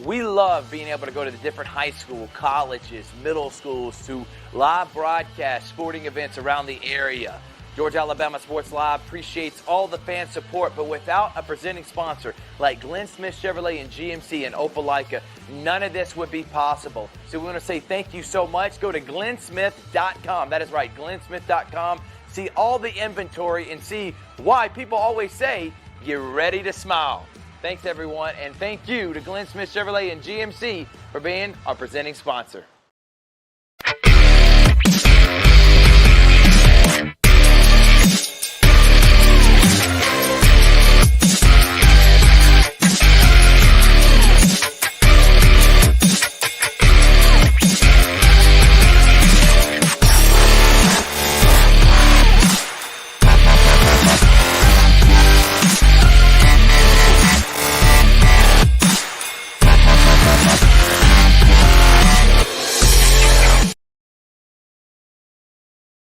We love being able to go to the different high school, colleges, middle schools to live broadcast sporting events around the area. Georgia Alabama Sports Live appreciates all the fan support, but without a presenting sponsor like Glynn Smith Chevrolet and GMC in Opelika, none of this would be possible. So we want to say thank you so much. Go to glynsmith.com. That is right, glynsmith.com. See all the inventory and see why people always say, get ready to smile. Thanks, everyone, and thank you to Glynn Smith Chevrolet and GMC for being our presenting sponsor.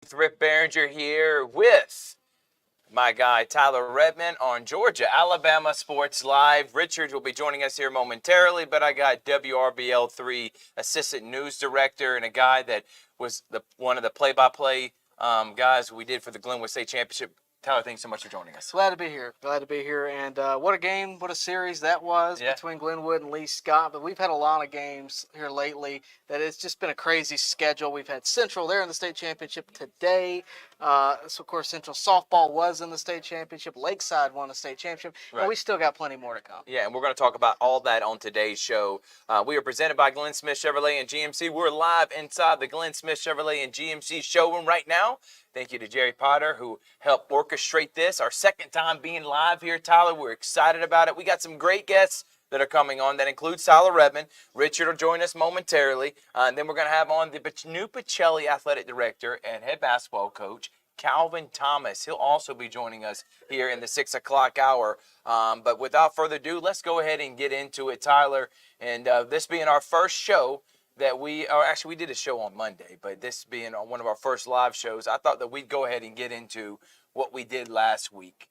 Thrift Barringer here with my guy Tyler Redmond on Georgia Alabama Sports Live. Richard will be joining us here momentarily, but I got WRBL3 assistant news director and a guy that was one of the play-by-play guys we did for the Glenwood State Championship. Tyler, thanks so much for joining us. Glad to be here. And what a game, what a series that was between Glenwood and Lee Scott. But we've had a lot of games here lately that it's just been a crazy schedule. We've had Central there in the state championship today. So, of course, Central softball was in the state championship. Lakeside won the state championship. Right. And we still got plenty more to come. Yeah, and we're going to talk about all that on today's show. We are presented by Glynn Smith Chevrolet and GMC. We're live inside the Glynn Smith Chevrolet and GMC showroom right now. Thank you to Jerry Potter, who helped orchestrate this. Our second time being live here, Tyler. We're excited about it. We got some great guests that are coming on. That includes Tyler Redmond. Richard will join us momentarily. And then we're going to have on the new Pacelli athletic director and head basketball coach, Calvin Thomas. He'll also be joining us here in the 6 o'clock hour. But without further ado, let's go ahead and get into it, Tyler. And this being our first show, that we did a show on Monday, but this being one of our first live shows, I thought that we'd go ahead and get into what we did last week.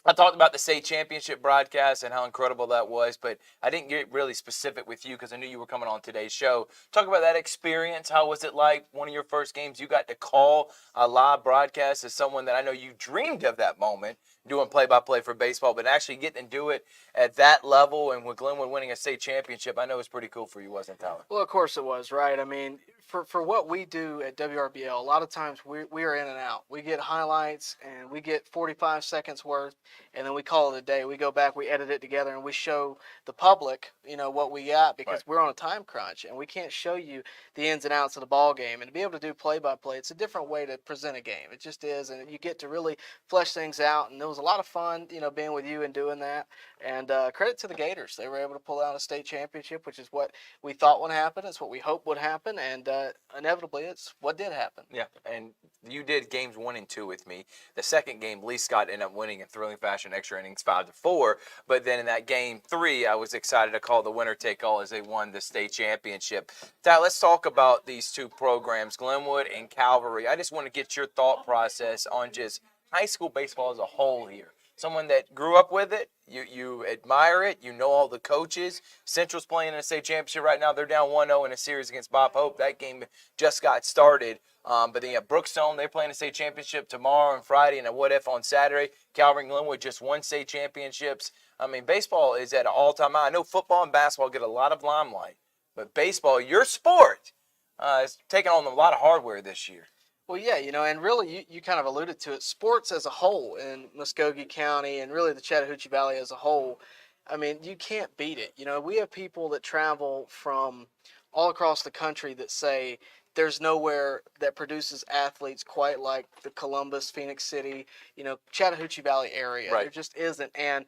I talked about the state championship broadcast and how incredible that was, but I didn't get really specific with you because I knew you were coming on today's show. Talk about that experience. How was it like one of your first games? You got to call a live broadcast as someone that I know you dreamed of that moment, doing play-by-play for baseball, but actually getting to do it at that level and with Glenwood winning a state championship, I know it was pretty cool for you, wasn't it, Tyler? Well, of course it was, right? I mean, for what we do at WRBL, a lot of times we are in and out. We get highlights and we get 45 seconds worth, and then we call it a day. We go back, we edit it together, and we show the public, what we got because we're on a time crunch, and we can't show you the ins and outs of the ball game. And to be able to do play-by-play, it's a different way to present a game. It just is, and you get to really flesh things out. And it was a lot of fun, being with you and doing that. And credit to the Gators. They were able to pull out a state championship, which is what we thought would happen. It's what we hoped would happen, and inevitably, it's what did happen. Yeah, and you did games 1 and 2 with me. The second game, Lee Scott ended up winning in thrilling fashion, extra innings 5-4. But then in that game 3, I was excited to call the winner take all as they won the state championship. Now, let's talk about these two programs, Glenwood and Calvary. I just want to get your thought process on just high school baseball as a whole here. Someone that grew up with it, you admire it, you know all the coaches. Central's playing in a state championship right now. They're down 1-0 in a series against Bob Hope. That game just got started. But then you have Brookstone. They're playing a state championship tomorrow and Friday and a what-if on Saturday. Calvary and Glenwood just won state championships. I mean, baseball is at an all-time high. I know football and basketball get a lot of limelight. But baseball, your sport, is taking on a lot of hardware this year. Well, yeah, and really you kind of alluded to it. Sports as a whole in Muskogee County and really the Chattahoochee Valley as a whole, I mean, you can't beat it. We have people that travel from all across the country that say there's nowhere that produces athletes quite like the Columbus, Phoenix City, Chattahoochee Valley area. Right. There just isn't. And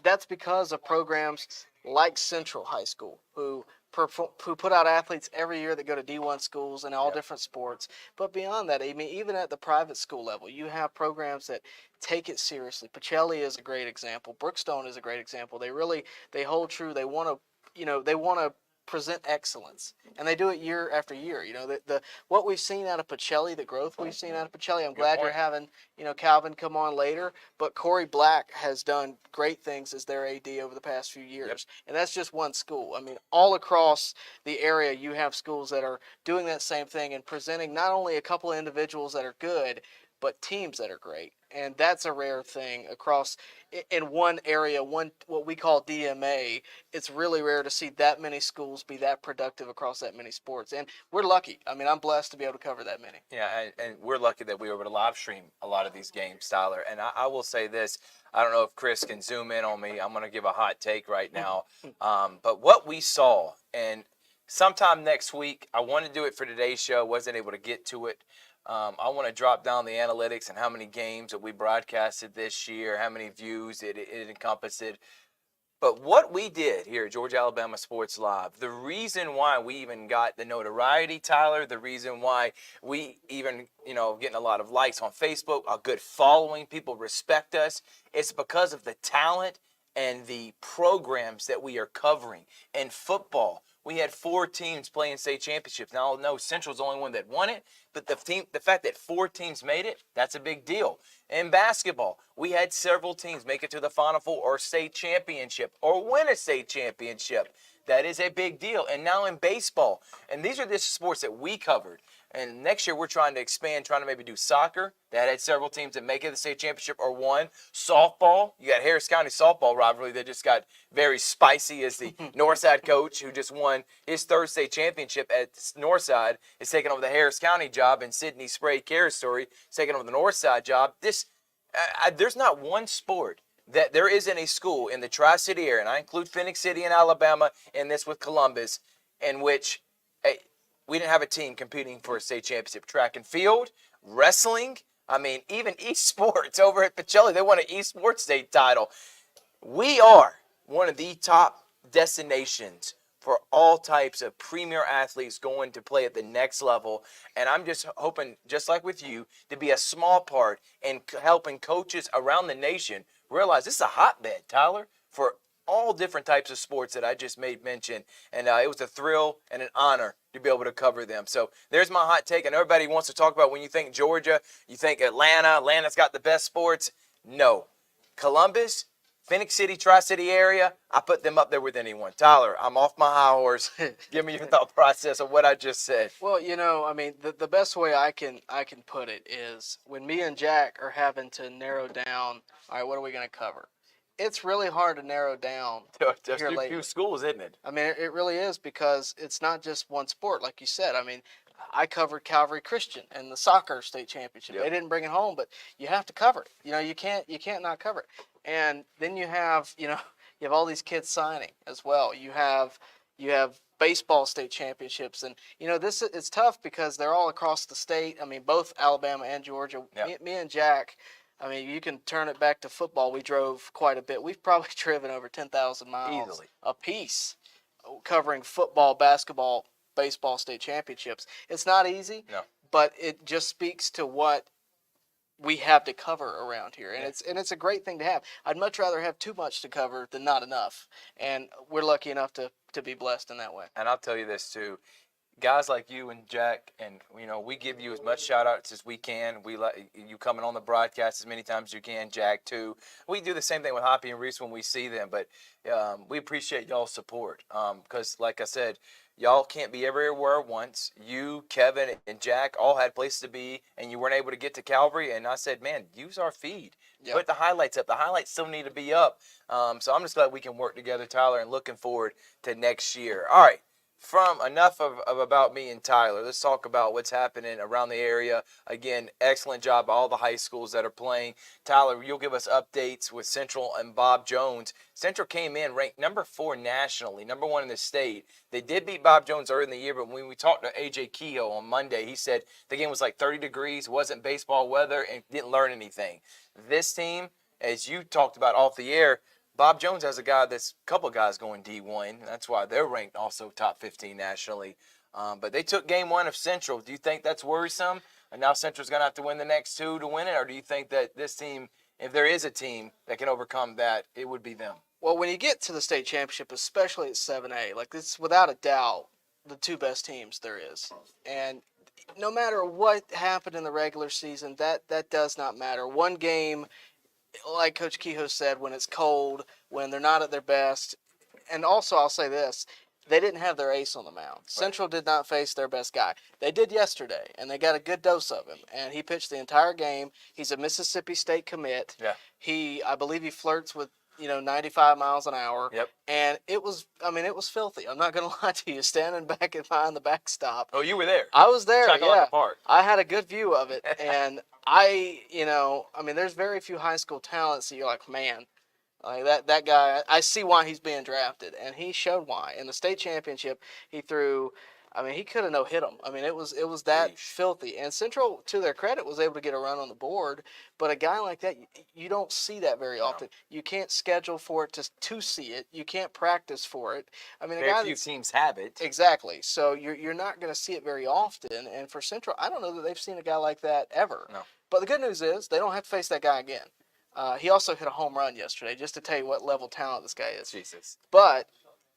that's because of programs like Central High School, who put out athletes every year that go to D1 schools in all different sports. But beyond that, I mean, even at the private school level, you have programs that take it seriously. Pacelli is a great example. Brookstone is a great example. They hold true. They want to present excellence, and they do it year after year. You know, the what we've seen out of Pacelli, the growth we've seen out of Pacelli. I'm glad you're having, you know, Calvin come on later, but Corey Black has done great things as their AD over the past few years, and that's just one school. I mean, all across the area, you have schools that are doing that same thing and presenting not only a couple of individuals that are good, but teams that are great. And that's a rare thing across in one area, one what we call DMA. It's really rare to see that many schools be that productive across that many sports. And we're lucky. I mean, I'm blessed to be able to cover that many. Yeah, and we're lucky that we were able to live stream a lot of these games, Tyler. And I will say this. I don't know if Chris can zoom in on me. I'm going to give a hot take right now. But what we saw, and sometime next week, I want to do it for today's show, wasn't able to get to it. I want to drop down the analytics and how many games that we broadcasted this year, how many views it encompassed. But what we did here at Georgia Alabama Sports Live, the reason why we even got the notoriety, Tyler, the reason why we even, getting a lot of likes on Facebook, a good following, people respect us, it's because of the talent and the programs that we are covering. In football, we had 4 teams playing state championships. Now, I know Central's the only one that won it, but the fact that 4 teams made it, that's a big deal. In basketball, we had several teams make it to the Final Four or state championship or win a state championship. That is a big deal. And now in baseball, and these are the sports that we covered. And next year we're trying to expand, trying to maybe do soccer. That had several teams that make it to the state championship or won. Softball, you got Harris County softball rivalry that just got very spicy as the Northside coach who just won his 3rd state championship at Northside is taking over the Harris County job, and Sydney Spray Carristory is taking over the Northside job. There's not one sport that there isn't a school in the Tri-City area, and I include Phoenix City in Alabama and this with Columbus, in which we didn't have a team competing for a state championship. Track and field, wrestling, even esports over at Pacelli, they won an esports state title. We are one of the top destinations for all types of premier athletes going to play at the next level. And I'm just hoping, just like with you, to be a small part in helping coaches around the nation realize this is a hotbed, Tyler, for all different types of sports that I just made mention. And it was a thrill and an honor to be able to cover them. So there's my hot take. And everybody wants to talk about when you think Georgia, you think Atlanta. Atlanta's got the best sports. No. Columbus, Phoenix City, Tri-City area, I put them up there with anyone. Tyler, I'm off my high horse. Give me your thought process of what I just said. Well, the best way I can put it is when me and Jack are having to narrow down, all right, what are we going to cover? It's really hard to narrow down. There's a few schools, isn't it? I mean, it really is, because it's not just one sport, like you said. I mean, I covered Calvary Christian and the soccer state championship. Yep. They didn't bring it home, but you have to cover it. You can't not cover it. And then you have all these kids signing as well. You have baseball state championships, and it's tough because they're all across the state. I mean, both Alabama and Georgia. Yep. Me and Jack. I mean, you can turn it back to football. We drove quite a bit. We've probably driven over 10,000 miles easily a piece covering football, basketball, baseball state championships. It's not easy, no, but it just speaks to what we have to cover around here. And it's a great thing to have. I'd much rather have too much to cover than not enough. And we're lucky enough to be blessed in that way. And I'll tell you this too. Guys like you and Jack, and we give you as much shout-outs as we can. We let you coming on the broadcast as many times as you can. Jack too. We do the same thing with Hoppy and Reese when we see them, but we appreciate y'all's support because, like I said, y'all can't be everywhere at once. You, Kevin, and Jack all had places to be, and you weren't able to get to Calvary. And I said, man, use our feed. Yep. Put the highlights up. The highlights still need to be up. So I'm just glad we can work together, Tyler, and looking forward to next year. All right. From enough of about me and Tyler, let's talk about what's happening around the area. Again, excellent job by all the high schools that are playing. Tyler, you'll give us updates with Central and Bob Jones. Central came in ranked number 4 nationally, number 1 in the state. They did beat Bob Jones early in the year, but when we talked to A.J. Kehoe on Monday, he said the game was like 30 degrees, wasn't baseball weather, and didn't learn anything. This team, as you talked about off the air, Bob Jones has a couple guys going D1. That's why they're ranked also top 15 nationally. But they took game 1 of Central. Do you think that's worrisome? And now Central's going to have to win the next 2 to win it? Or do you think that this team, if there is a team that can overcome that, it would be them? Well, when you get to the state championship, especially at 7A, like it's without a doubt the two best teams there is. And no matter what happened in the regular season, that does not matter. One game, like Coach Kehoe said, when it's cold, when they're not at their best, and also I'll say this, they didn't have their ace on the mound. Central did not face their best guy. They did yesterday, and they got a good dose of him. And he pitched the entire game. He's a Mississippi State commit. Yeah. I believe he flirts with 95 miles an hour. Yep. And it was filthy. I'm not going to lie to you. Standing back behind the backstop. Oh, you were there. I was there, Checking yeah. out the park. I had a good view of it. And there's very few high school talents that you're like, man, like that guy, I see why he's being drafted. And he showed why. In the state championship, he threw, he could have no-hit him. It was that filthy. And Central, to their credit, was able to get a run on the board. But a guy like that, you don't see that very often. You can't schedule for it to see it. You can't practice for it. Very few teams have it. Exactly. So you're not going to see it very often. And for Central, I don't know that they've seen a guy like that ever. No. But the good news is they don't have to face that guy again. He also hit a home run yesterday, just to tell you what level talent this guy is. Jesus. But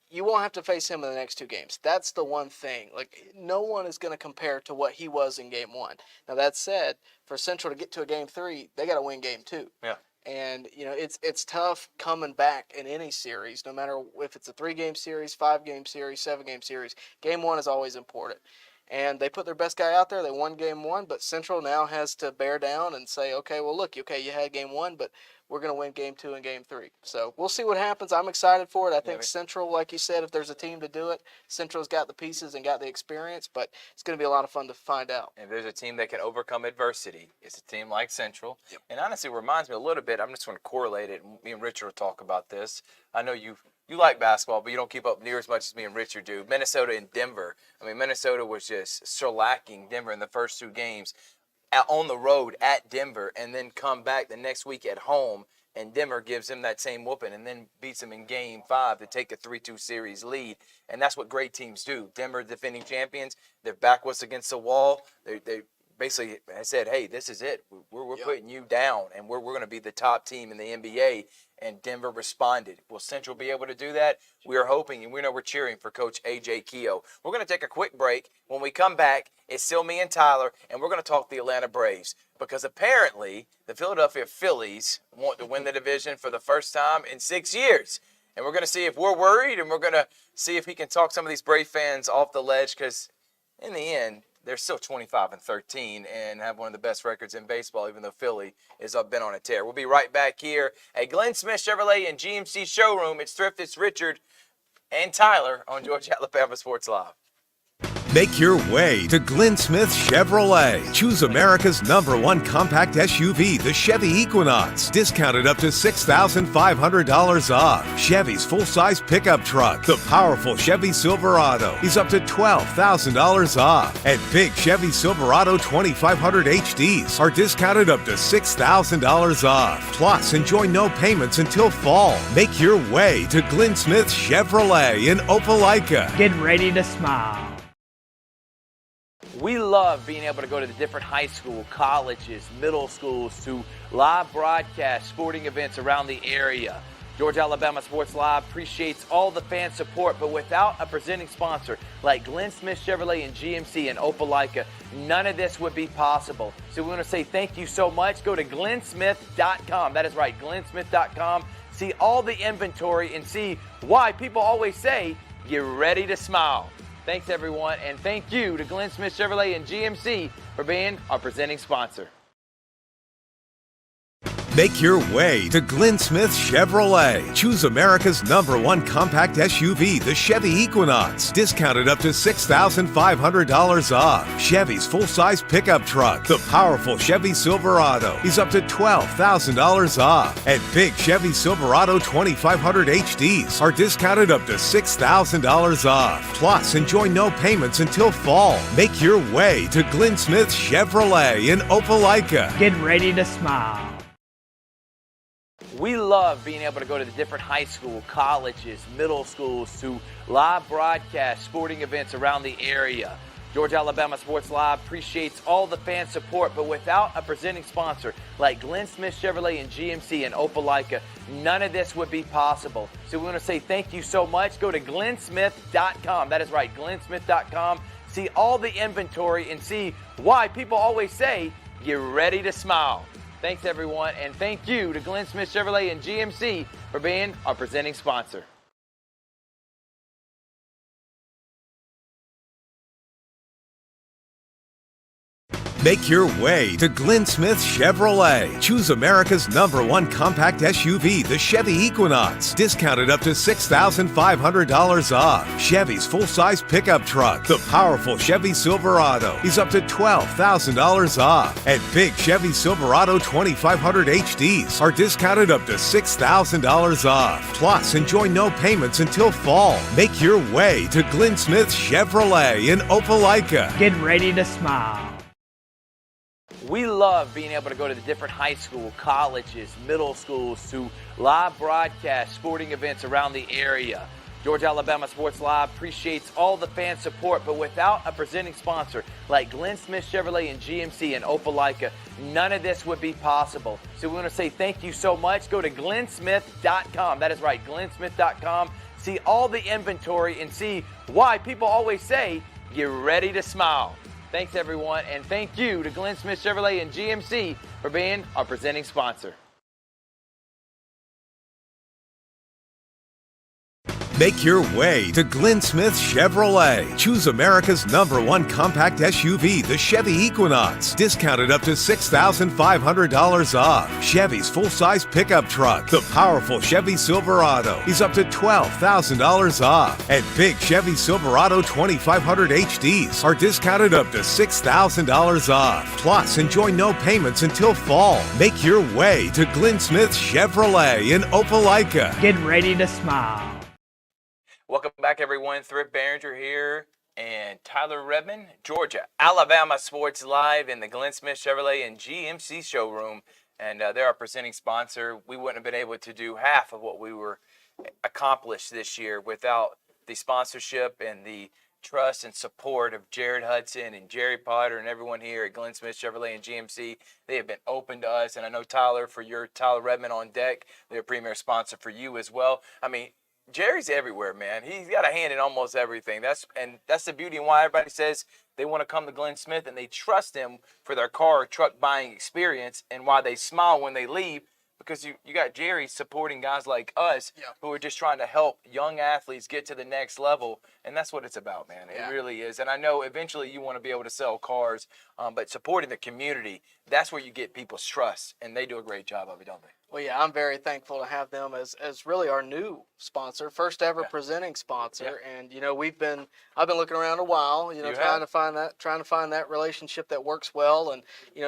you won't have to face him in the next two games. That's the one thing. Like, no one is going to compare to what he was in game one. Now, that said, for Central to get to a game three, they got to win game two. Yeah. And, it's tough coming back in any series, no matter if it's a 3-game series, 5-game series, 7-game series. Game one is always important. And they put their best guy out there. They won game one, but Central now has to bear down and say, okay, well, look, okay, you had game one, but we're going to win game two and game three. So we'll see what happens. I'm excited for it. I think Central, like you said, if there's a team to do it, Central's got the pieces and got the experience, but it's going to be a lot of fun to find out. And if there's a team that can overcome adversity, it's a team like Central. Yep. And honestly, it reminds me a little bit, I'm just going to correlate it, and me and Richard will talk about this. I know you like basketball, but you don't keep up near as much as me and Richard do. Minnesota and Denver. Minnesota was just shellacking Denver in the first two games on the road at Denver, and then come back the next week at home, and Denver gives them that same whooping and then beats them in game 5 to take a 3-2 series lead. And that's what great teams do. Denver, defending champions, their back was against the wall. They basically said, hey, this is it. We're putting you down, and we're going to be the top team in the NBA. And Denver responded. Will Central be able to do that? We are hoping, and we know we're cheering for Coach A.J. Kehoe. We're going to take a quick break. When we come back, it's still me and Tyler, and we're going to talk the Atlanta Braves, because apparently the Philadelphia Phillies want to win the division for the first time in 6 years. And we're going to see if we're worried, and we're going to see if he can talk some of these Brave fans off the ledge, because in the end, they're still 25-13 and have one of the best records in baseball, even though Philly has been on a tear. We'll be right back here at Glynn Smith Chevrolet and GMC showroom. It's Thrift, it's Richard, and Tyler on Georgia Alabama Sports Live. Make your way to Glynn Smith Chevrolet. Choose America's #1 compact SUV, the Chevy Equinox. Discounted up to $6,500 off. Chevy's full-size pickup truck, the powerful Chevy Silverado, is up to $12,000 off. And big Chevy Silverado 2500 HDs are discounted up to $6,000 off. Plus, enjoy no payments until fall. Make your way to Glynn Smith Chevrolet in Opelika. Get ready to smile. We love being able to go to the different high school, colleges, middle schools to live broadcast sporting events around the area. Georgia Alabama Sports Live appreciates all the fan support, but without a presenting sponsor like Glynn Smith Chevrolet and GMC in Opelika, none of this would be possible. So we want to say thank you so much. Go to glennsmith.com. That is right, glennsmith.com. See all the inventory and see why people always say, get ready to smile. Thanks, everyone, and thank you to Glynn Smith Chevrolet and GMC for being our presenting sponsor. Make your way to Glynn Smith Chevrolet. Choose America's #1 compact SUV, the Chevy Equinox. Discounted up to $6,500 off. Chevy's full-size pickup truck, the powerful Chevy Silverado, is up to $12,000 off. And big Chevy Silverado 2500 HDs are discounted up to $6,000 off. Plus, enjoy no payments until fall. Make your way to Glynn Smith Chevrolet in Opelika. Get ready to smile. We love being able to go to the different high school, colleges, middle schools to live broadcast sporting events around the area. Georgia Alabama Sports Live appreciates all the fan support, but without a presenting sponsor like Glynn Smith Chevrolet and GMC in Opelika, none of this would be possible. So we want to say thank you so much. Go to glynsmith.com. That is right, glynsmith.com. See all the inventory and see why people always say, get ready to smile. Thanks, everyone, and thank you to Glynn Smith Chevrolet and GMC for being our presenting sponsor. Make your way to Glynn Smith Chevrolet. Choose America's #1 compact SUV, the Chevy Equinox. Discounted up to $6,500 off. Chevy's full-size pickup truck, the powerful Chevy Silverado, is up to $12,000 off. And big Chevy Silverado 2500 HDs are discounted up to $6,000 off. Plus, enjoy no payments until fall. Make your way to Glynn Smith Chevrolet in Opelika. Get ready to smile. We love being able to go to the different high school, colleges, middle schools to live broadcast sporting events around the area. Georgia Alabama Sports Live appreciates all the fan support, but without a presenting sponsor like Glynn Smith Chevrolet and GMC in Opelika, none of this would be possible. So we want to say thank you so much. Go to glynsmith.com. That is right, glynsmith.com. See all the inventory and see why people always say, get ready to smile. Thanks, everyone, and thank you to Glynn Smith Chevrolet and GMC for being our presenting sponsor. Make your way to Glynn Smith Chevrolet. Choose America's #1 compact SUV, the Chevy Equinox. Discounted up to $6,500 off. Chevy's full-size pickup truck, the powerful Chevy Silverado, is up to $12,000 off. And big Chevy Silverado 2500 HDs are discounted up to $6,000 off. Plus, enjoy no payments until fall. Make your way to Glynn Smith Chevrolet in Opelika. Get ready to smile. Welcome back, everyone. Thrift Barringer here and Tyler Redmond, Georgia Alabama Sports Live in the Glynn Smith Chevrolet and GMC showroom. And they're our presenting sponsor. We wouldn't have been able to do half of what we were accomplished this year without the sponsorship and the trust and support of Jared Hudson and Jerry Potter and everyone here at Glynn Smith Chevrolet and GMC. They have been open to us. And I know Tyler, for your Tyler Redmond on deck, they're a premier sponsor for you as well. I mean, Jerry's everywhere, man. He's got a hand in almost everything. That's the beauty and why everybody says they want to come to Glynn Smith and they trust him for their car or truck buying experience, and why they smile when they leave, because you got Jerry supporting guys like us who are just trying to help young athletes get to the next level, and that's what it's about, man. It really is. And I know eventually you want to be able to sell cars, but supporting the community, that's where you get people's trust, and they do a great job of it, don't they? Well, yeah, I'm very thankful to have them as really our new sponsor, first ever presenting sponsor. And I've been looking around a while, trying to find that relationship that works well, and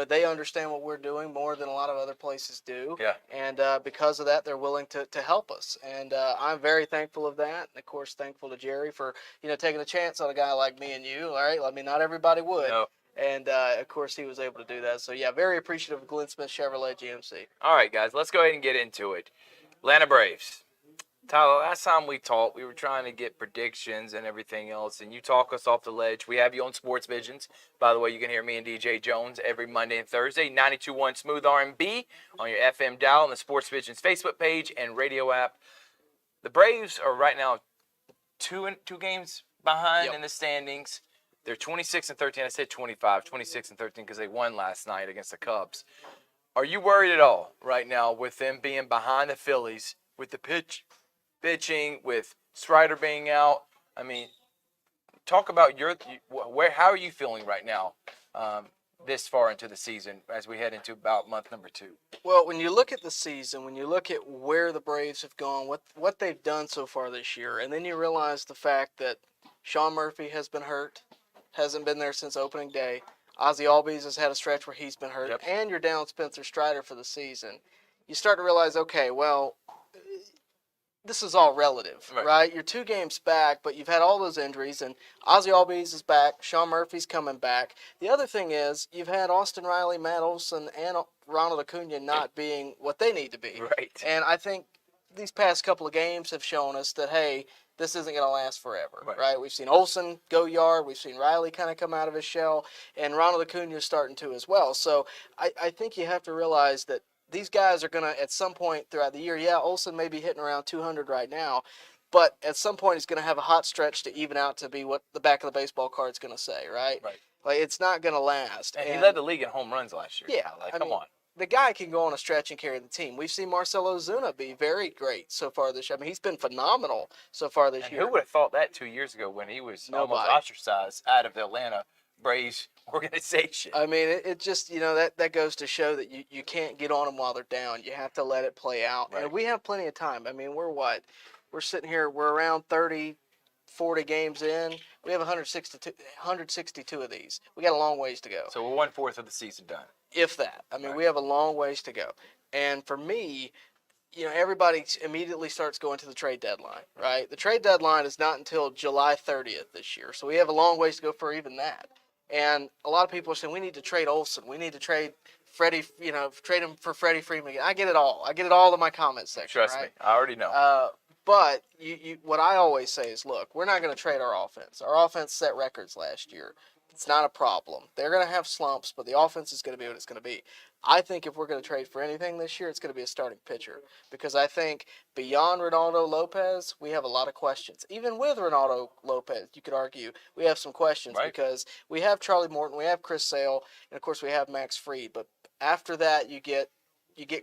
they understand what we're doing more than a lot of other places do. Yeah. And because of that, they're willing to help us, and I'm very thankful of that. And of course, thankful to Jerry for taking a chance on a guy like me and you. All right, I mean, not everybody would. No. And, of course, he was able to do that. So, yeah, very appreciative of Glynn Smith Chevrolet GMC. All right, guys, let's go ahead and get into it. Atlanta Braves. Tyler, last time we talked, we were trying to get predictions and everything else, and you talk us off the ledge. We have you on Sports Visions. By the way, you can hear me and DJ Jones every Monday and Thursday, 92.1 Smooth R&B on your FM dial on the Sports Visions Facebook page and radio app. The Braves are right now two games behind in the standings. They're 26-13. I said 25, 26-13 because they won last night against the Cubs. Are you worried at all right now with them being behind the Phillies, with the pitching, with Strider being out? I mean, talk about how are you feeling right now this far into the season as we head into about month number 2? Well, when you look at the season, when you look at where the Braves have gone, what they've done so far this year, and then you realize the fact that Sean Murphy has been hurt, hasn't been there since opening day. Ozzie Albies has had a stretch where he's been hurt, and you're down Spencer Strider for the season. You start to realize, okay, well, this is all relative, right? You're 2 games back, but you've had all those injuries, and Ozzie Albies is back. Sean Murphy's coming back. The other thing is you've had Austin Riley, Matt Olson, and Ronald Acuna not being what they need to be. Right. And I think these past couple of games have shown us that, hey, this isn't going to last forever, right? We've seen Olsen go yard. We've seen Riley kind of come out of his shell, and Ronald Acuna is starting to as well. So I think you have to realize that these guys are going to, at some point throughout the year, Olsen may be hitting around 200 right now, but at some point he's going to have a hot stretch to even out to be what the back of the baseball card's going to say, right? Right. Like, it's not going to last. And he led the league in home runs last year. Yeah. Like, come on. The guy can go on a stretch and carry the team. We've seen Marcell Ozuna be very great so far this year. I mean, he's been phenomenal so far this year. Who would have thought that 2 years ago when he was almost ostracized out of the Atlanta Braves organization? I mean, it just, that goes to show that you can't get on them while they're down. You have to let it play out. Right. And we have plenty of time. I mean, we're sitting here, we're around 30, 40 games in. We have 162 of these. We got a long ways to go. So we're 1/4 of the season done. If that. I mean, we have a long ways to go. And for me, everybody immediately starts going to the trade deadline, right? The trade deadline is not until July 30th this year. So we have a long ways to go for even that. And a lot of people are saying, we need to trade Olsen. We need to trade Freddie, trade him for Freddie Freeman. I get it all. I get it all in my comment section, Trust right? me. I already know. But what I always say is, look, we're not going to trade our offense. Our offense set records last year. It's not a problem. They're going to have slumps, but the offense is going to be what it's going to be. I think if we're going to trade for anything this year, it's going to be a starting pitcher, because I think beyond Ronaldo Lopez, we have a lot of questions. Even with Ronaldo Lopez, you could argue we have some questions, right? Because we have Charlie Morton, we have Chris Sale, and of course we have Max Fried. But after that, you get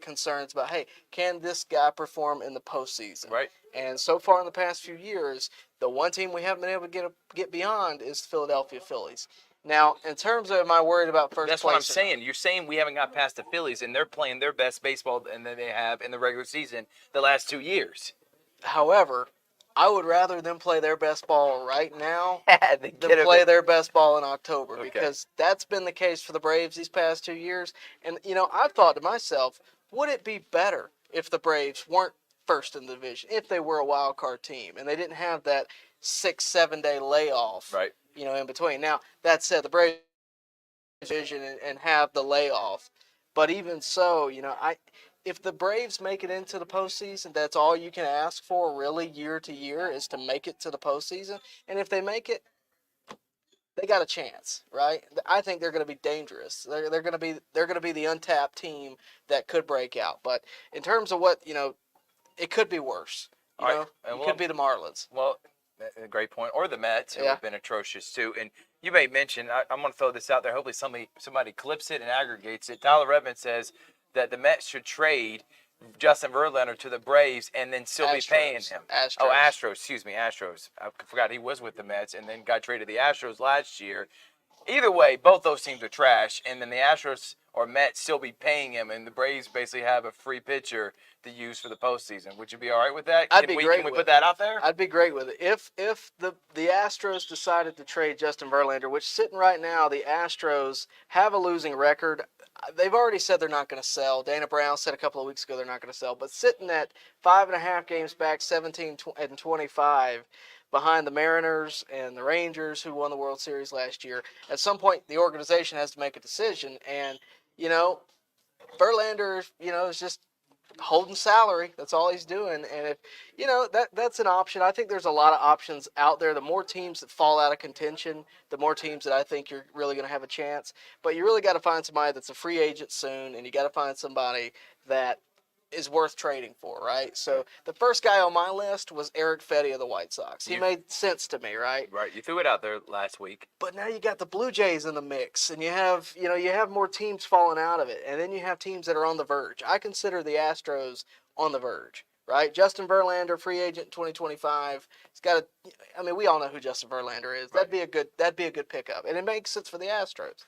concerns about, hey, can this guy perform in the postseason? Right. And so far in the past few years, the one team we haven't been able to get beyond is the Philadelphia Phillies. Now, in terms of, am I worried about first place? That's what I'm saying. You're saying we haven't got past the Phillies, and they're playing their best baseball than they have in the regular season the last 2 years. However, I would rather them play their best ball right now than play their best ball in October, because that's been the case for the Braves these past 2 years. And, I've thought to myself, would it be better if the Braves weren't first in the division, if they were a wild card team and they didn't have that 6-7 day layoff, right? In between. Now, that said, the Braves division and have the layoff, but even so, if the Braves make it into the postseason, that's all you can ask for, really, year to year, is to make it to the postseason. And if they make it, they got a chance, right? I think they're going to be dangerous. They're going to be the untapped team that could break out. But in terms of what it could be worse. It could be the Marlins. Well, a great point. Or the Mets, who have been atrocious too. And you may mention, I'm going to throw this out there. Hopefully somebody clips it and aggregates it. Tyler Redmond says that the Mets should trade Justin Verlander to the Braves and then still be paying him. Astros. Oh, Astros. Excuse me, Astros. I forgot he was with the Mets and then got traded to the Astros last year. Either way, both those teams are trash, and then the Astros or Mets still be paying him, and the Braves basically have a free pitcher to use for the postseason. Would you be all right with that? I'd be great. Can we put that out there? I'd be great with it. If the Astros decided to trade Justin Verlander, which sitting right now, the Astros have a losing record. They've already said they're not going to sell. Dana Brown said a couple of weeks ago they're not going to sell. But sitting at 5.5 games back, 17-25, behind the Mariners and the Rangers, who won the World Series last year, at some point the organization has to make a decision. And, Verlander, is just holding salary. That's all he's doing. And if, that's an option. I think there's a lot of options out there. The more teams that fall out of contention, the more teams that I think you're really going to have a chance. But you really got to find somebody that's a free agent soon, and you got to find somebody that is worth trading for, right? So the first guy on my list was Eric Fedde of the White Sox. He made sense to me, right? Right. You threw it out there last week. But now you got the Blue Jays in the mix, and you have more teams falling out of it, and then you have teams that are on the verge. I consider the Astros on the verge, right? Justin Verlander, free agent in 2025. He's got we all know who Justin Verlander is. Right. That'd be a good pickup, and it makes sense for the Astros.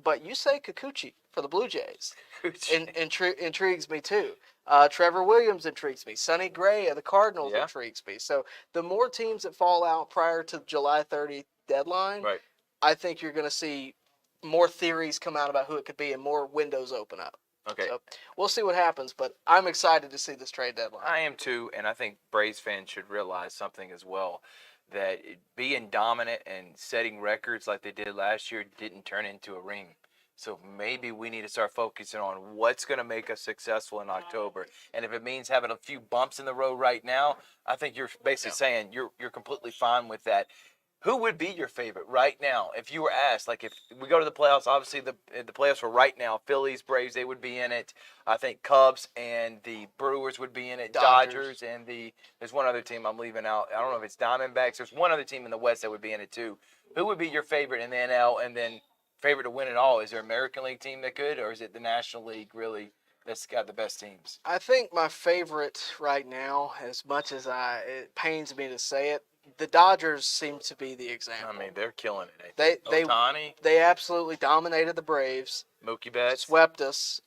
But you say Kikuchi for the Blue Jays intrigues me too. Trevor Williams intrigues me. Sonny Gray of the Cardinals intrigues me. So the more teams that fall out prior to July 30th deadline, right, I think you're going to see more theories come out about who it could be and more windows open up. Okay. So we'll see what happens, but I'm excited to see this trade deadline. I am too, and I think Braves fans should realize something as well, that being dominant and setting records like they did last year didn't turn into a ring. So maybe we need to start focusing on what's going to make us successful in October. And if it means having a few bumps in the road right now, I think you're basically saying you're completely fine with that. Who would be your favorite right now? If you were asked, like if we go to the playoffs, obviously the playoffs are right now. Phillies, Braves, they would be in it. I think Cubs and the Brewers would be in it. Dodgers and there's one other team I'm leaving out. I don't know if it's Diamondbacks. There's one other team in the West that would be in it too. Who would be your favorite in the NL and then favorite to win it all? Is there an American League team that could, or is it the National League really that's got the best teams? I think my favorite right now, as much as it pains me to say it, the Dodgers seem to be the example. I mean, they're killing it. They absolutely dominated the Braves. Mookie Betts swept us.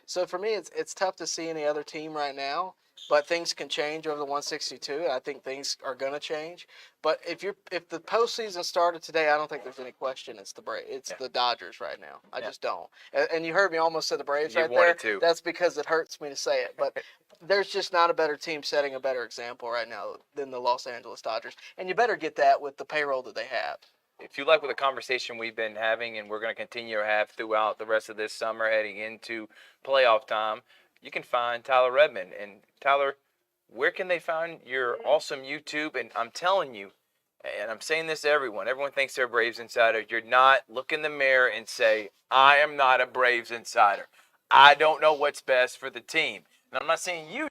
So for me, it's tough to see any other team right now. But things can change over the 162. I think things are going to change. But if the postseason started today, I don't think there's any question it's the Braves. It's the Dodgers right now. I just don't. And you heard me almost say the Braves right there. To. That's because it hurts me to say it. But there's just not a better team setting a better example right now than the Los Angeles Dodgers. And you better get that with the payroll that they have. If you like what the conversation we've been having and we're going to continue to have throughout the rest of this summer heading into playoff time, you can find Tyler Redmond. And Tyler, where can they find your awesome YouTube? And I'm telling you, and I'm saying this to everyone thinks they're a Braves insider. You're not. Look in the mirror and say, I am not a Braves insider. I don't know what's best for the team. And I'm not saying you.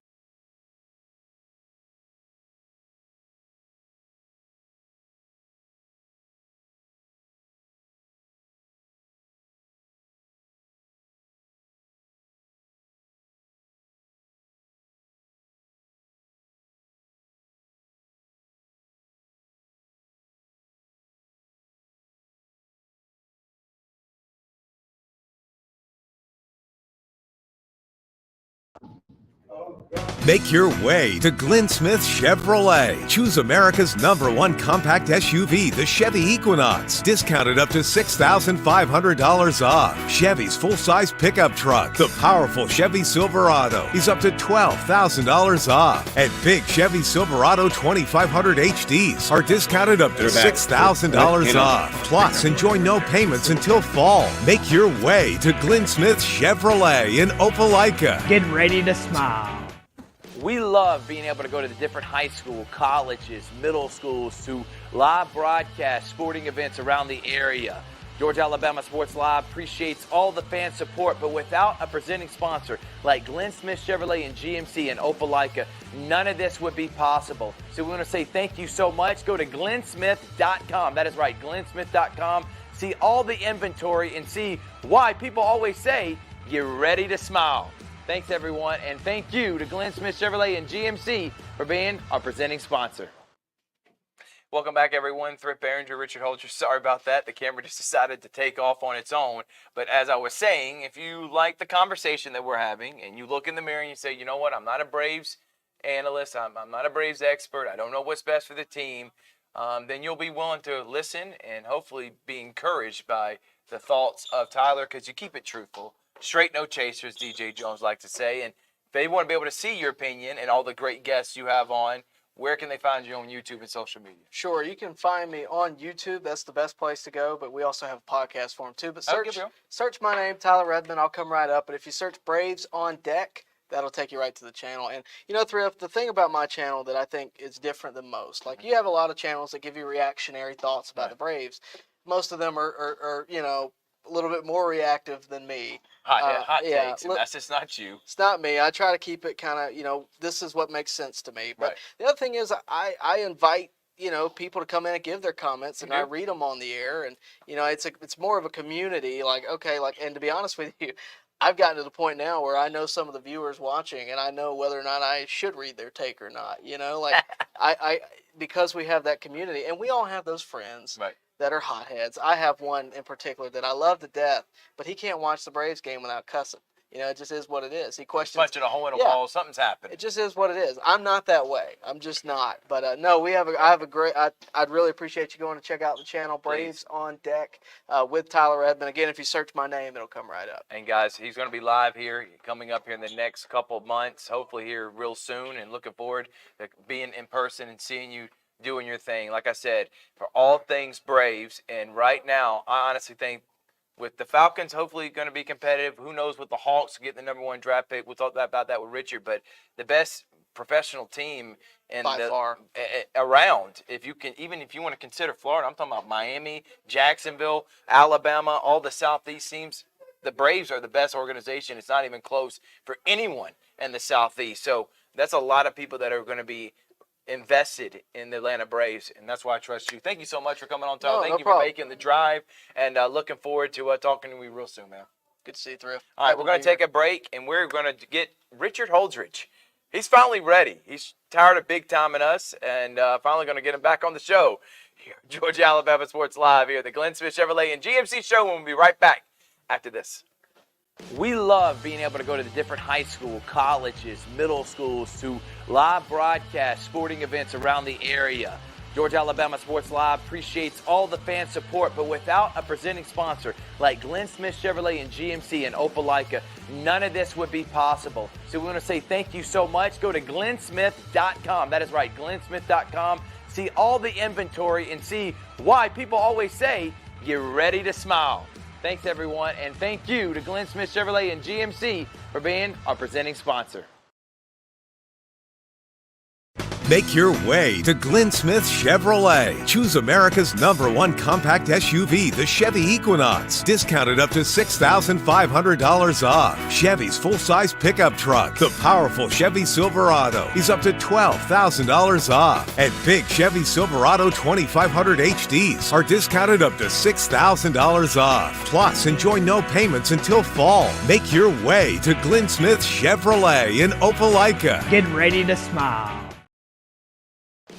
Make your way to Glynn Smith Chevrolet. Choose America's #1 compact SUV, the Chevy Equinox. Discounted up to $6,500 off. Chevy's full-size pickup truck, the powerful Chevy Silverado, is up to $12,000 off. And big Chevy Silverado 2500 HDs are discounted up to $6,000 off. Plus, enjoy no payments until fall. Make your way to Glynn Smith Chevrolet in Opelika. Get ready to smile. We love being able to go to the different high school, colleges, middle schools to live broadcast sporting events around the area. Georgia Alabama Sports Live appreciates all the fan support, but without a presenting sponsor like Glynn Smith Chevrolet and GMC in Opelika, none of this would be possible. So we want to say thank you so much. Go to glennsmith.com. That is right, glennsmith.com. See all the inventory and see why people always say, get ready to smile. Thanks, everyone, and thank you to Glynn Smith Chevrolet and GMC for being our presenting sponsor. Welcome back, everyone. Thrift, Barringer, Richard Holdridge. Sorry about that. The camera just decided to take off on its own. But as I was saying, if you like the conversation that we're having and you look in the mirror and you say, you know what, I'm not a Braves analyst, I'm not a Braves expert, I don't know what's best for the team, then you'll be willing to listen and hopefully be encouraged by the thoughts of Tyler, because you keep it truthful. Straight, no chasers, DJ Jones likes to say. And if they want to be able to see your opinion and all the great guests you have on, where can they find you on YouTube and social media? Sure, you can find me on YouTube. That's the best place to go, but we also have a podcast form too. But search my name, Tyler Redmond. I'll come right up. But if you search Braves on Deck, that'll take you right to the channel. And, Thrift, the thing about my channel that I think is different than most, like you have a lot of channels that give you reactionary thoughts about the Braves. Most of them are a little bit more reactive than me. Hot takes, and that's just not you. It's not me. I try to keep it kind of, this is what makes sense to me. But the other thing is I invite, people to come in and give their comments, and I read them on the air. And, it's more of a community. And to be honest with you, I've gotten to the point now where I know some of the viewers watching, and I know whether or not I should read their take or not. Because we have that community, and we all have those friends. Right. That are hotheads. I have one in particular that I love to death, but he can't watch the Braves game without cussing. It just is what it is. He questions. Punching a hole in a ball, something's happening. It just is what it is. I'm not that way. I'm just not. But no, I have a great. I'd really appreciate you going to check out the channel Braves on Deck with Tyler Redmond. Again, if you search my name, it'll come right up. And guys, he's going to be live here, coming up here in the next couple of months. Hopefully here real soon, and looking forward to being in person and seeing you doing your thing. Like I said, for all things Braves, and right now, I honestly think with the Falcons, hopefully going to be competitive. Who knows with the Hawks getting the number 1 draft pick? We'll talk about that with Richard. But the best professional team By far. around, if you want to consider Florida, I'm talking about Miami, Jacksonville, Alabama, all the Southeast teams. The Braves are the best organization. It's not even close for anyone in the Southeast. So that's a lot of people that are going to be invested in the Atlanta Braves, and that's why I trust you. Thank you so much for coming on, Tom. Thank you for making the drive, and looking forward to talking to you real soon, man. Good to see you, Thrift. All right, we're going to take a break, and we're going to get Richard Holdridge. He's finally ready. He's tired of big timing us, and finally going to get him back on the show. Here, Georgia, Alabama Sports Live here at the Glynn Smith Chevrolet and GMC show, and we'll be right back after this. We love being able to go to the different high school, colleges, middle schools to live broadcast sporting events around the area. Georgia, Alabama Sports Live appreciates all the fan support, but without a presenting sponsor like Glynn Smith Chevrolet and GMC and Opelika, none of this would be possible. So we want to say thank you so much. Go to glynsmith.com. That is right, glynsmith.com. See all the inventory and see why people always say, get ready to smile. Thanks, everyone, and thank you to Glynn Smith Chevrolet and GMC for being our presenting sponsor. Make your way to Glynn Smith Chevrolet. Choose America's #1 compact SUV, the Chevy Equinox. Discounted up to $6,500 off. Chevy's full-size pickup truck, the powerful Chevy Silverado, is up to $12,000 off. And big Chevy Silverado 2500 HDs are discounted up to $6,000 off. Plus, enjoy no payments until fall. Make your way to Glynn Smith Chevrolet in Opelika. Get ready to smile.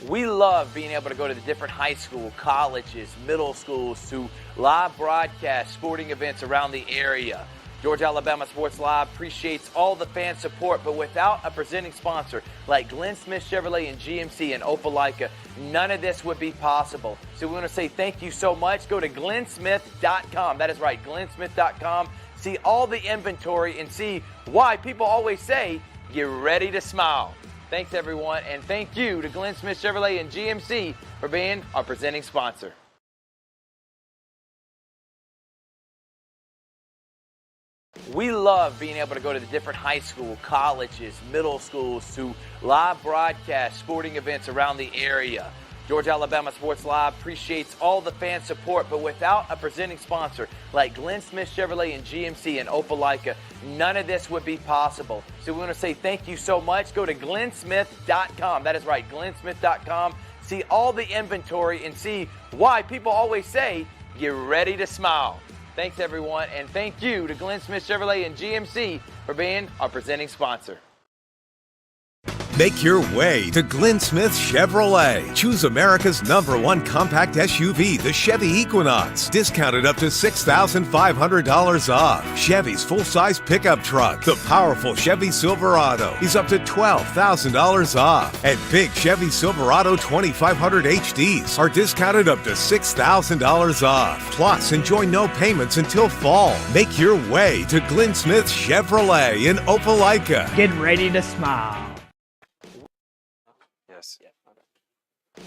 We love being able to go to the different high school, colleges, middle schools to live broadcast sporting events around the area. Georgia, Alabama Sports Live appreciates all the fan support, but without a presenting sponsor like Glynn Smith Chevrolet and GMC and Opelika, none of this would be possible. So we want to say thank you so much. Go to glynsmith.com. That is right, glynsmith.com. See all the inventory and see why people always say, get ready to smile. Thanks, everyone, and thank you to Glynn Smith Chevrolet and GMC for being our presenting sponsor. We love being able to go to the different high school, colleges, middle schools to live broadcast sporting events around the area. Georgia, Alabama Sports Live appreciates all the fan support, but without a presenting sponsor like Glynn Smith Chevrolet and GMC and Opelika, none of this would be possible. So we want to say thank you so much. Go to glynsmith.com. That is right, glynsmith.com. See all the inventory and see why people always say, get ready to smile. Thanks, everyone, and thank you to Glynn Smith Chevrolet and GMC for being our presenting sponsor. Make your way to Glynn Smith Chevrolet. Choose America's #1 compact SUV, the Chevy Equinox. Discounted up to $6,500 off. Chevy's full-size pickup truck, the powerful Chevy Silverado, is up to $12,000 off. And big Chevy Silverado 2500 HDs are discounted up to $6,000 off. Plus, enjoy no payments until fall. Make your way to Glynn Smith Chevrolet in Opelika. Get ready to smile. Yes.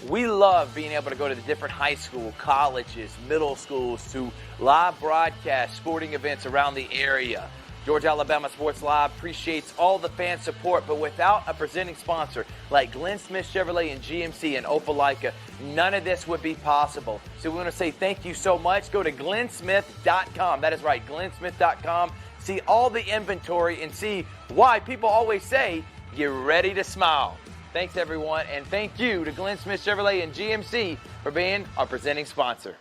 We love being able to go to the different high school, colleges, middle schools to live broadcast sporting events around the area. Georgia, Alabama Sports Live appreciates all the fan support, but without a presenting sponsor like Glynn Smith Chevrolet and GMC and Opelika, none of this would be possible. So we want to say thank you so much. Go to glynsmith.com. That is right, glynsmith.com. See all the inventory and see why people always say, get ready to smile. Thanks, everyone, and thank you to Glynn Smith Chevrolet and GMC for being our presenting sponsor.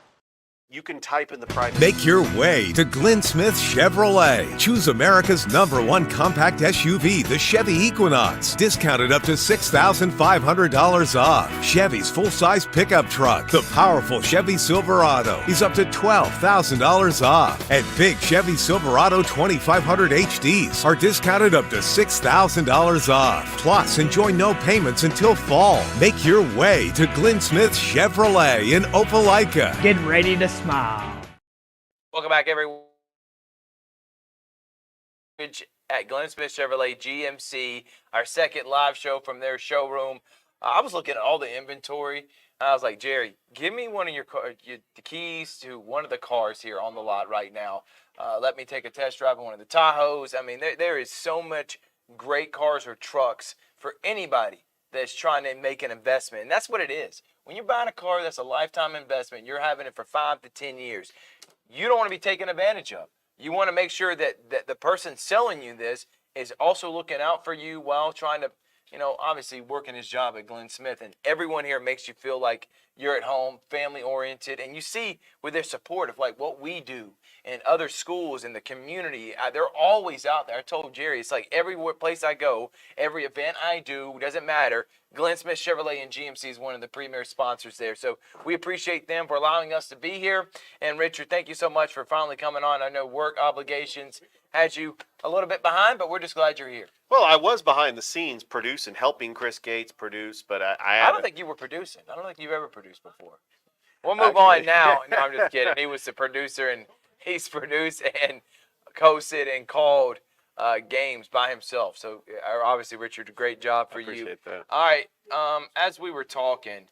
You can type in the private. Make your way to Glynn Smith Chevrolet. Choose America's #1 compact SUV, the Chevy Equinox. Discounted up to $6,500 off. Chevy's full-size pickup truck, the powerful Chevy Silverado, is up to $12,000 off. And big Chevy Silverado 2500 HDs are discounted up to $6,000 off. Plus, enjoy no payments until fall. Make your way to Glynn Smith Chevrolet in Opelika. Get ready to smile. Welcome back, everyone. At Glynn Smith Chevrolet GMC, our second live show from their showroom. I was looking at all the inventory. I was like, Jerry, give me one of the keys to one of the cars here on the lot right now. Let me take a test drive of one of the Tahoes. I mean, there is so much great cars or trucks for anybody that's trying to make an investment. And that's what it is. When you're buying a car that's a lifetime investment, you're having it for 5 to 10 years. You don't want to be taken advantage of. You want to make sure that the person selling you this is also looking out for you while trying to, obviously working his job at Glynn Smith. And everyone here makes you feel like you're at home, family oriented. And you see with their support of like what we do and other schools in the community, they're always out there. I told Jerry, it's like every place I go, every event I do, doesn't matter. Glynn Smith Chevrolet and GMC is one of the premier sponsors there. So we appreciate them for allowing us to be here. And Richard, thank you so much for finally coming on. I know work obligations had you a little bit behind, but we're just glad you're here. Well, I was behind the scenes producing, helping Chris Gates produce, but I don't think you were producing. I don't think you've ever produced before. We'll move on now. No, I'm just kidding. He was the producer, and he's produced and hosted and called games by himself. So obviously, Richard, a great job for you. I appreciate that. All right. As we were talking,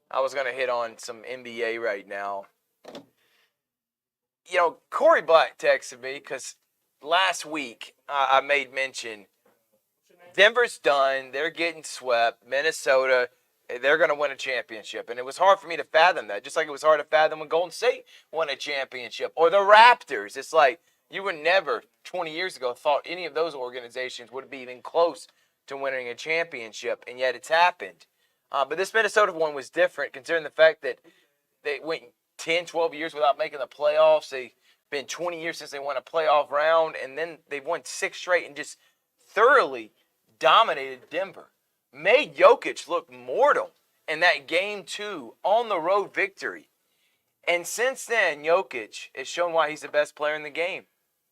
I was going to hit on some NBA right now. Corey Black texted me because last week I made mention Denver's done. They're getting swept. Minnesota, they're going to win a championship. And it was hard for me to fathom that, just like it was hard to fathom when Golden State won a championship. Or the Raptors. It's like you would never, 20 years ago, thought any of those organizations would be even close to winning a championship, and yet it's happened. But this Minnesota one was different, considering the fact that they went 10, 12 years without making the playoffs. They've been 20 years since they won a playoff round, and then they've won 6 straight and just thoroughly dominated Denver. Made Jokic look mortal in that Game 2 on-the-road victory. And since then, Jokic has shown why he's the best player in the game.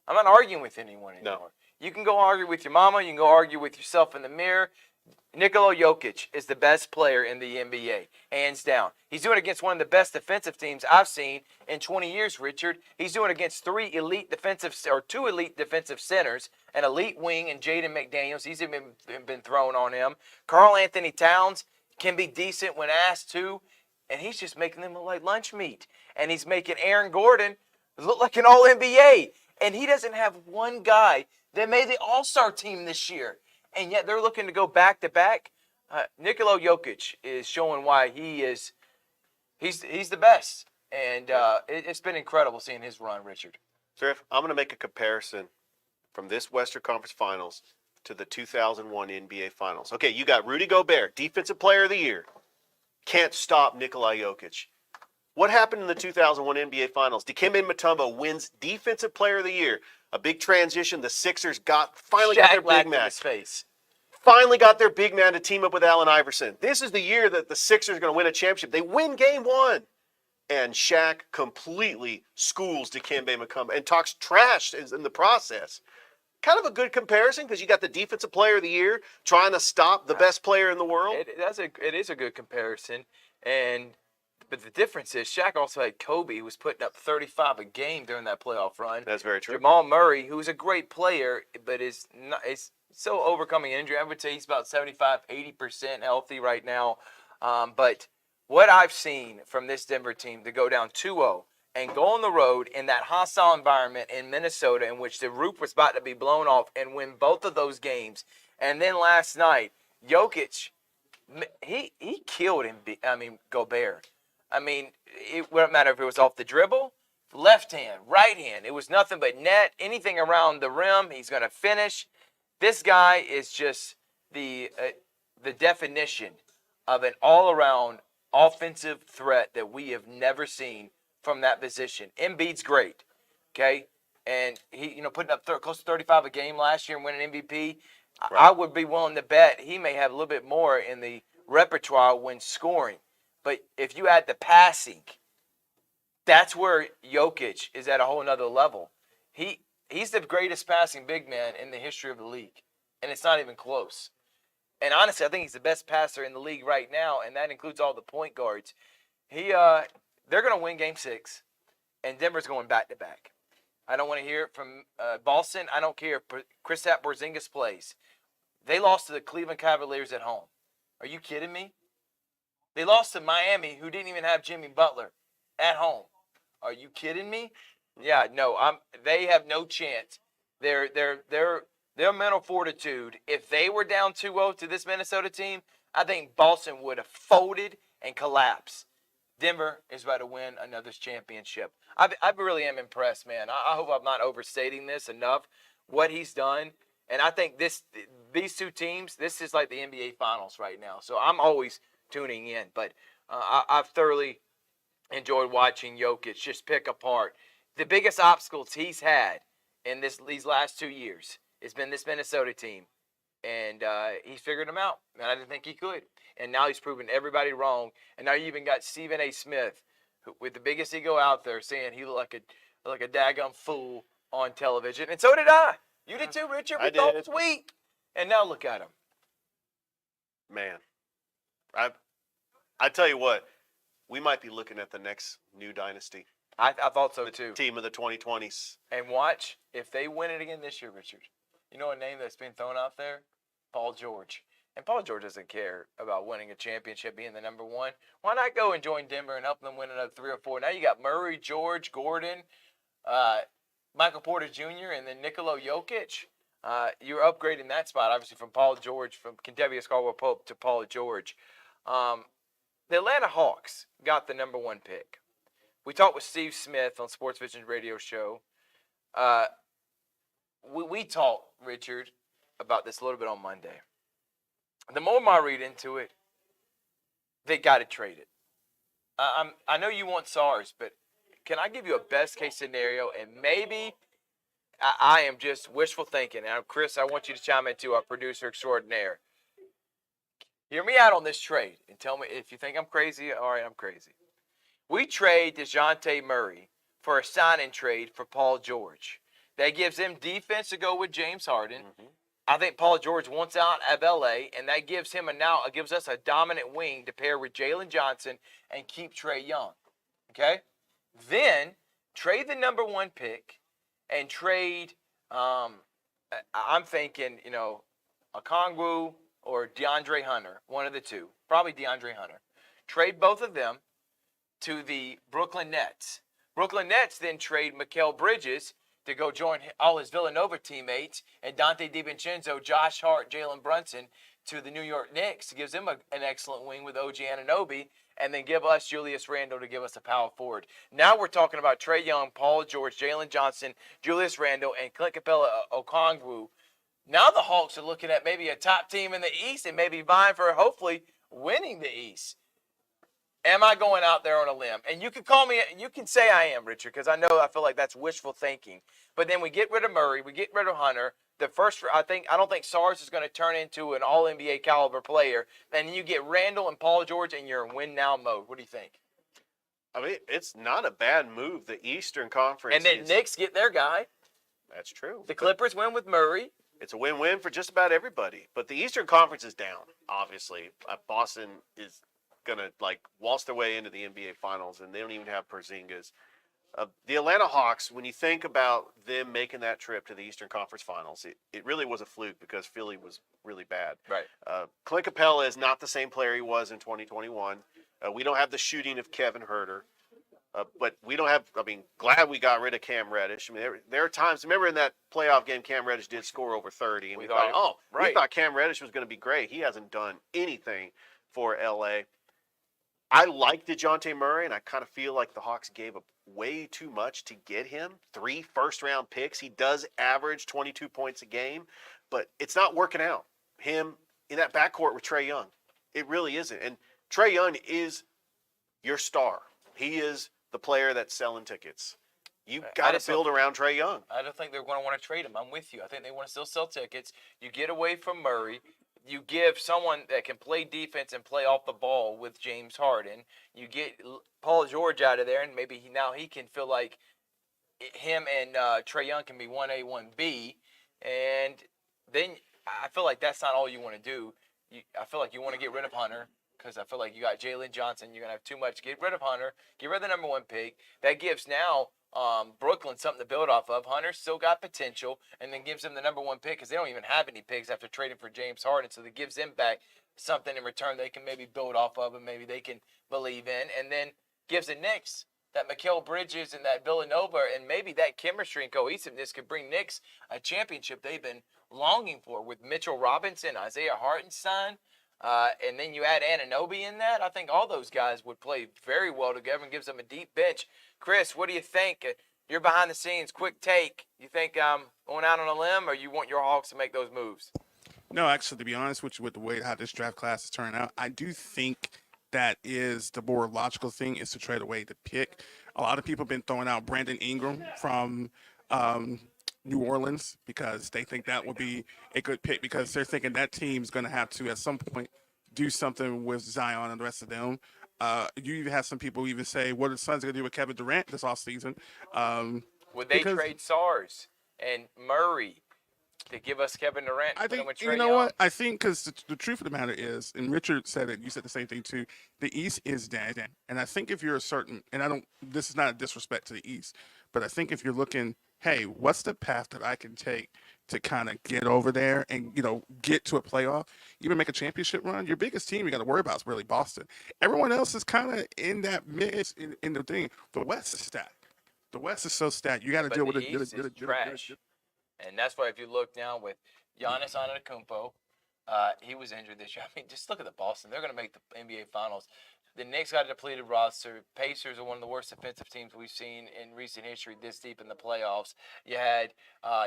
I'm not arguing with anyone anymore. No. You can go argue with your mama. You can go argue with yourself in the mirror. Nikola Jokic is the best player in the NBA, hands down. He's doing it against one of the best defensive teams I've seen in 20 years, Richard. He's doing it against 2 elite defensive centers, an elite wing, and Jaden McDaniels. He's been thrown on him. Karl Anthony Towns can be decent when asked to, and he's just making them look like lunch meat. And he's making Aaron Gordon look like an All-NBA. And he doesn't have one guy that made the All-Star team this year. And yet they're looking to go back-to-back. Nikola Jokic is showing why he's the best. And it's been incredible seeing his run, Richard. Thrift, I'm going to make a comparison from this Western Conference Finals to the 2001 NBA Finals. Okay, you got Rudy Gobert, Defensive Player of the Year. Can't stop Nikola Jokic. What happened in the 2001 NBA Finals? Dikembe Mutombo wins Defensive Player of the Year. A big transition. The Sixers finally got their big man. Finally got their big man to team up with Allen Iverson. This is the year that the Sixers are going to win a championship. They win Game 1. And Shaq completely schools Dikembe Mutombo and talks trash in the process. Kind of a good comparison because you got the Defensive Player of the Year trying to stop the best player in the world. It is a good comparison. But the difference is Shaq also had Kobe, who was putting up 35 a game during that playoff run. That's very true. Jamal Murray, who's a great player, but is still overcoming injury. I would say he's about 75, 80% healthy right now. But what I've seen from this Denver team to go down 2-0 and go on the road in that hostile environment in Minnesota in which the roof was about to be blown off and win both of those games. And then last night, Jokic, he killed Gobert. I mean, it wouldn't matter if it was off the dribble, left hand, right hand. It was nothing but net. Anything around the rim, he's going to finish. This guy is just the definition of an all-around offensive threat that we have never seen from that position. Embiid's great, okay? And he, putting up close to 35 a game last year and winning MVP. Right. I would be willing to bet he may have a little bit more in the repertoire when scoring. But if you add the passing, that's where Jokic is at a whole nother level. He's the greatest passing big man in the history of the league, and it's not even close. And honestly, I think he's the best passer in the league right now, and that includes all the point guards. They're going to win Game 6, and Denver's going back-to-back. I don't want to hear it from Boston. I don't care if Kristaps Porzingis plays. They lost to the Cleveland Cavaliers at home. Are you kidding me? They lost to Miami, who didn't even have Jimmy Butler at home. Are you kidding me? Yeah, no. They have no chance. Their mental fortitude. If they were down 2-0 to this Minnesota team, I think Boston would have folded and collapsed. Denver is about to win another championship. I really am impressed, man. I hope I'm not overstating this enough. What he's done, and I think these two teams, this is like the NBA Finals right now. So I'm always tuning in, but I've thoroughly enjoyed watching Jokic just pick apart. The biggest obstacles he's had in these last 2 years has been this Minnesota team, and he's figured them out. And I didn't think he could, and now he's proven everybody wrong. And now you even got Stephen A. Smith, who, with the biggest ego out there, saying he looked like a daggum fool on television, and so did I. You did too, Richard. We thought it was weak, and now look at him. Man, I tell you what, we might be looking at the next new dynasty. I thought so too. Team of the 2020s. And watch, if they win it again this year, Richard, you know a name that's been thrown out there? Paul George. And Paul George doesn't care about winning a championship, being the number one. Why not go and join Denver and help them win another 3 or 4? Now you got Murray, George, Gordon, Michael Porter Jr., and then Nikola Jokic. You're upgrading that spot, obviously, from Paul George, from Kentavious Caldwell-Pope to Paul George. The Atlanta Hawks got the number 1 pick. We talked with Steve Smith on Sports Vision's radio show. We talked, Richard, about this a little bit on Monday. The more I read into it, they got to trade it. I know you want SARS, but can I give you a best-case scenario? And maybe I am just wishful thinking. And Chris, I want you to chime in too, our producer extraordinaire. Hear me out on this trade and tell me if you think I'm crazy. All right, I'm crazy. We trade DeJounte Murray for a sign-in trade for Paul George. That gives him defense to go with James Harden. Mm-hmm. I think Paul George wants out of L.A., and that gives us a dominant wing to pair with Jalen Johnson and keep Trae Young. Okay? Then trade the number 1 pick and trade, I'm thinking, Okongwu or DeAndre Hunter, one of the two, probably DeAndre Hunter. Trade both of them to the Brooklyn Nets. Brooklyn Nets then trade Mikal Bridges to go join all his Villanova teammates and Dante DiVincenzo, Josh Hart, Jalen Brunson to the New York Knicks. It gives them an excellent wing with OG Anunoby, and then give us Julius Randle to give us a power forward. Now we're talking about Trae Young, Paul George, Jalen Johnson, Julius Randle, and Clint Capella Okongwu. Now the Hawks are looking at maybe a top team in the East and maybe vying for hopefully winning the East. Am I going out there on a limb? And you can say I am, Richard, because I feel like that's wishful thinking. But then we get rid of Murray, we get rid of Hunter. I don't think SARS is going to turn into an all-NBA caliber player. And you get Randall and Paul George, and you're in win-now mode. What do you think? I mean, it's not a bad move. The Eastern Conference. And then Knicks get their guy. That's true. The Clippers win with Murray. It's a win-win for just about everybody. But the Eastern Conference is down, obviously. Boston is going to, waltz their way into the NBA Finals, and they don't even have Porzingis. The Atlanta Hawks, when you think about them making that trip to the Eastern Conference Finals, it really was a fluke because Philly was really bad. Right. Clint Capella is not the same player he was in 2021. We don't have the shooting of Kevin Huerter. But we don't have, glad we got rid of Cam Reddish. I mean, there are times, remember in that playoff game, Cam Reddish did score over 30. And we thought Cam Reddish was going to be great. He hasn't done anything for L.A. I like DeJounte Murray, and I kind of feel like the Hawks gave up way too much to get him. 3 first-round picks. He does average 22 points a game, but it's not working out. Him in that backcourt with Trae Young. It really isn't. And Trae Young is your star. He is the player that's selling tickets. You've got to build around Trae Young. I don't think they're going to want to trade him. I'm with you. I think they want to still sell tickets. You get away from Murray. You give someone that can play defense and play off the ball with James Harden. You get Paul George out of there, and maybe he can feel like him and Trae Young can be 1A, 1B. And then I feel like that's not all you want to do. I feel like you want to get rid of Hunter because I feel like you got Jalen Johnson. You're going to have too much. Get rid of Hunter. Get rid of the number 1 pick. That gives now Brooklyn something to build off of. Hunter's still got potential, and then gives them the number 1 pick because they don't even have any picks after trading for James Harden. So that gives them back something in return they can maybe build off of and maybe they can believe in. And then gives the Knicks that Mikal Bridges and that Villanova and maybe that chemistry and cohesiveness could bring Knicks a championship they've been longing for with Mitchell Robinson, Isaiah Hartenstein, and then you add Anunoby in that. I think all those guys would play very well together and gives them a deep bench. Chris, what do you think? You're behind the scenes. Quick take. You think I'm going out on a limb, or you want your Hawks to make those moves? No, actually, to be honest with you, with the way how this draft class is turning out, I do think that is the more logical thing is to trade away the pick. A lot of people have been throwing out Brandon Ingram from New Orleans because they think that would be a good pick because they're thinking that team's going to have to at some point do something with Zion and the rest of them. You even have some people even say, what are the Suns going to do with Kevin Durant this offseason? Would they trade SARS and Murray to give us Kevin Durant? I think, you know what? I think because the truth of the matter is, and Richard said it, you said the same thing too, the East is dead. And I think if you're a certain, and this is not a disrespect to the East, but I think if you're looking, hey, what's the path that I can take to kind of get over there and, get to a playoff, even make a championship run? Your biggest team you got to worry about is really Boston. Everyone else is kind of in that mix in the thing. The West is stacked. The West is so stacked. You got to deal with it. Trash. And that's why if you look now with Giannis Antetokounmpo, he was injured this year. I mean, just look at the Boston. They're going to make the NBA Finals. The Knicks got a depleted roster. Pacers are one of the worst defensive teams we've seen in recent history this deep in the playoffs. You had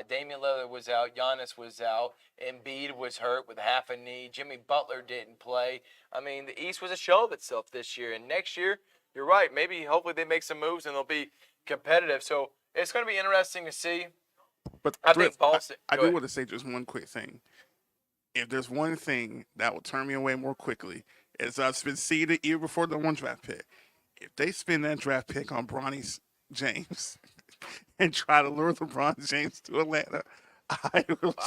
Damian Lillard was out. Giannis was out. Embiid was hurt with half a knee. Jimmy Butler didn't play. I mean, the East was a show of itself this year. And next year, you're right. Maybe, hopefully, they make some moves and they'll be competitive. So it's going to be interesting to see. But I think Boston. I do want to say just one quick thing. If there's one thing that will turn me away more quickly, is I've been seeing it even before the 1 draft pick. If they spend that draft pick on Bronny James and try to lure LeBron James to Atlanta, I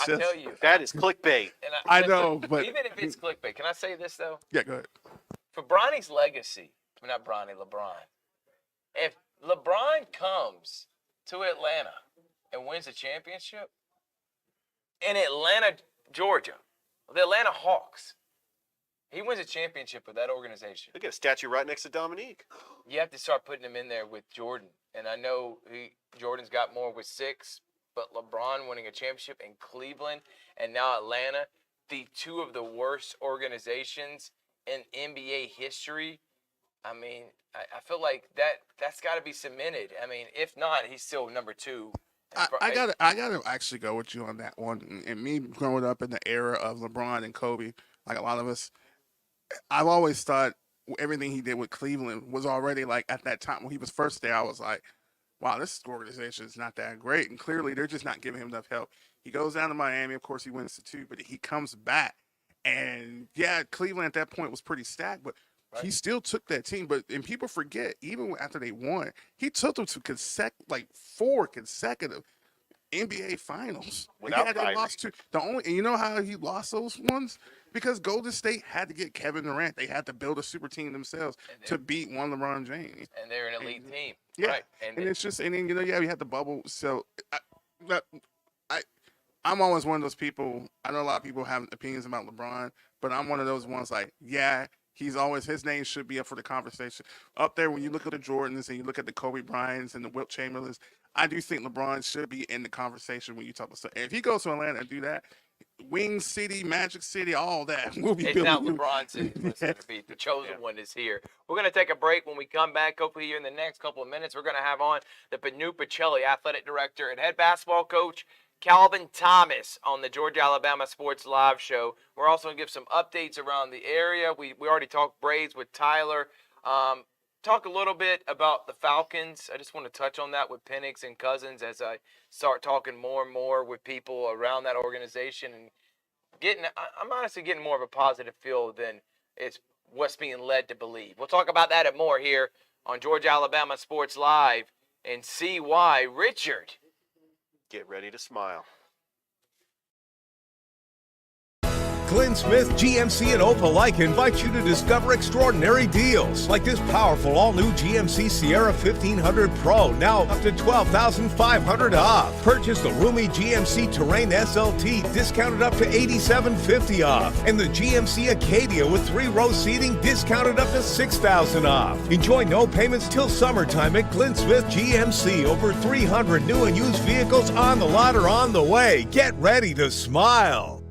tell you, that is clickbait. And I know, but even if it's clickbait, can I say this though? Yeah, go ahead. For Bronny's legacy, not Bronny, LeBron. If LeBron comes to Atlanta and wins a championship in Atlanta, Georgia, the Atlanta Hawks, he wins a championship with that organization. They got a statue right next to Dominique. You have to start putting him in there with Jordan. And I know Jordan's got more with 6, but LeBron winning a championship in Cleveland and now Atlanta, the 2 of the worst organizations in NBA history. I mean, I feel like that's got to be cemented. I mean, if not, he's still number 2. I gotta actually go with you on that one. And me growing up in the era of LeBron and Kobe, like a lot of us, I've always thought everything he did with Cleveland was already like at that time when he was first there. I was like, wow, this organization is not that great, and clearly they're just not giving him enough help. He goes down to Miami, of course, he wins the 2, but he comes back, and yeah, Cleveland at that point was pretty stacked, but. Right. He still took that team, and people forget, even after they won, he took them to 4 consecutive NBA Finals. Without they lost 2. And you know how he lost those ones? Because Golden State had to get Kevin Durant. They had to build a super team themselves to beat one LeBron James. And they're an elite team. Yeah. Right. And it's just, and then, we had the bubble. So I'm always one of those people. I know a lot of people have opinions about LeBron, but I'm one of those ones like, his name should be up for the conversation. Up there, when you look at the Jordans and you look at the Kobe Bryants and the Wilt Chamberlains, I do think LeBron should be in the conversation when you talk about stuff. And if he goes to Atlanta and do that, Wing City, Magic City, all that will be built. It's not LeBron City. The chosen one is here. We're going to take a break. When we come back, hopefully here in the next couple of minutes, we're going to have on the Panu Pacelli, athletic director and head basketball coach, Calvin Thomas, on the Georgia-Alabama Sports Live show. We're also going to give some updates around the area. We already talked Braves with Tyler. Talk a little bit about the Falcons. I just want to touch on that with Penix and Cousins as I start talking more and more with people around that organization. And I'm honestly getting more of a positive feel than it's what's being led to believe. We'll talk about that and more here on Georgia-Alabama Sports Live and see why Richard. Get ready to smile. Glynn Smith GMC and Opelika invite you to discover extraordinary deals like this powerful all-new GMC Sierra 1500 Pro, now up to $12,500 off. Purchase the roomy GMC Terrain SLT, discounted up to $8,750 off, and the GMC Acadia with 3-row seating, discounted up to $6,000 off. Enjoy no payments till summertime at Glynn Smith GMC. Over 300 new and used vehicles on the lot or on the way. Get ready to smile.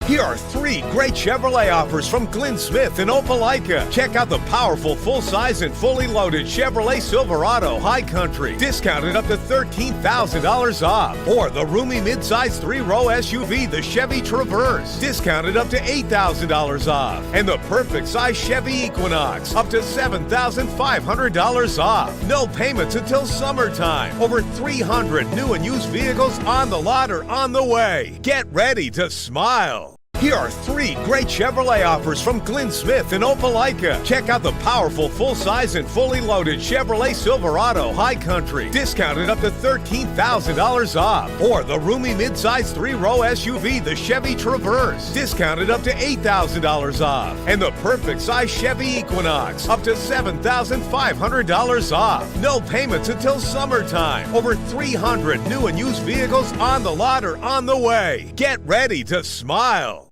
Here are 3 great Chevrolet offers from Glynn Smith and Opelika. Check out the powerful full-size and fully loaded Chevrolet Silverado High Country, discounted up to $13,000 off. Or the roomy midsize 3-row SUV, the Chevy Traverse, discounted up to $8,000 off. And the perfect size Chevy Equinox, up to $7,500 off. No payments until summertime. Over 300 new and used vehicles on the lot or on the way. Get ready to smile. Here are 3 great Chevrolet offers from Glynn Smith and Opelika. Check out the powerful full-size and fully loaded Chevrolet Silverado High Country, discounted up to $13,000 off. Or the roomy midsize 3-row SUV, the Chevy Traverse, discounted up to $8,000 off. And the perfect size Chevy Equinox, up to $7,500 off. No payments until summertime. Over 300 new and used vehicles on the lot or on the way. Get ready to smile.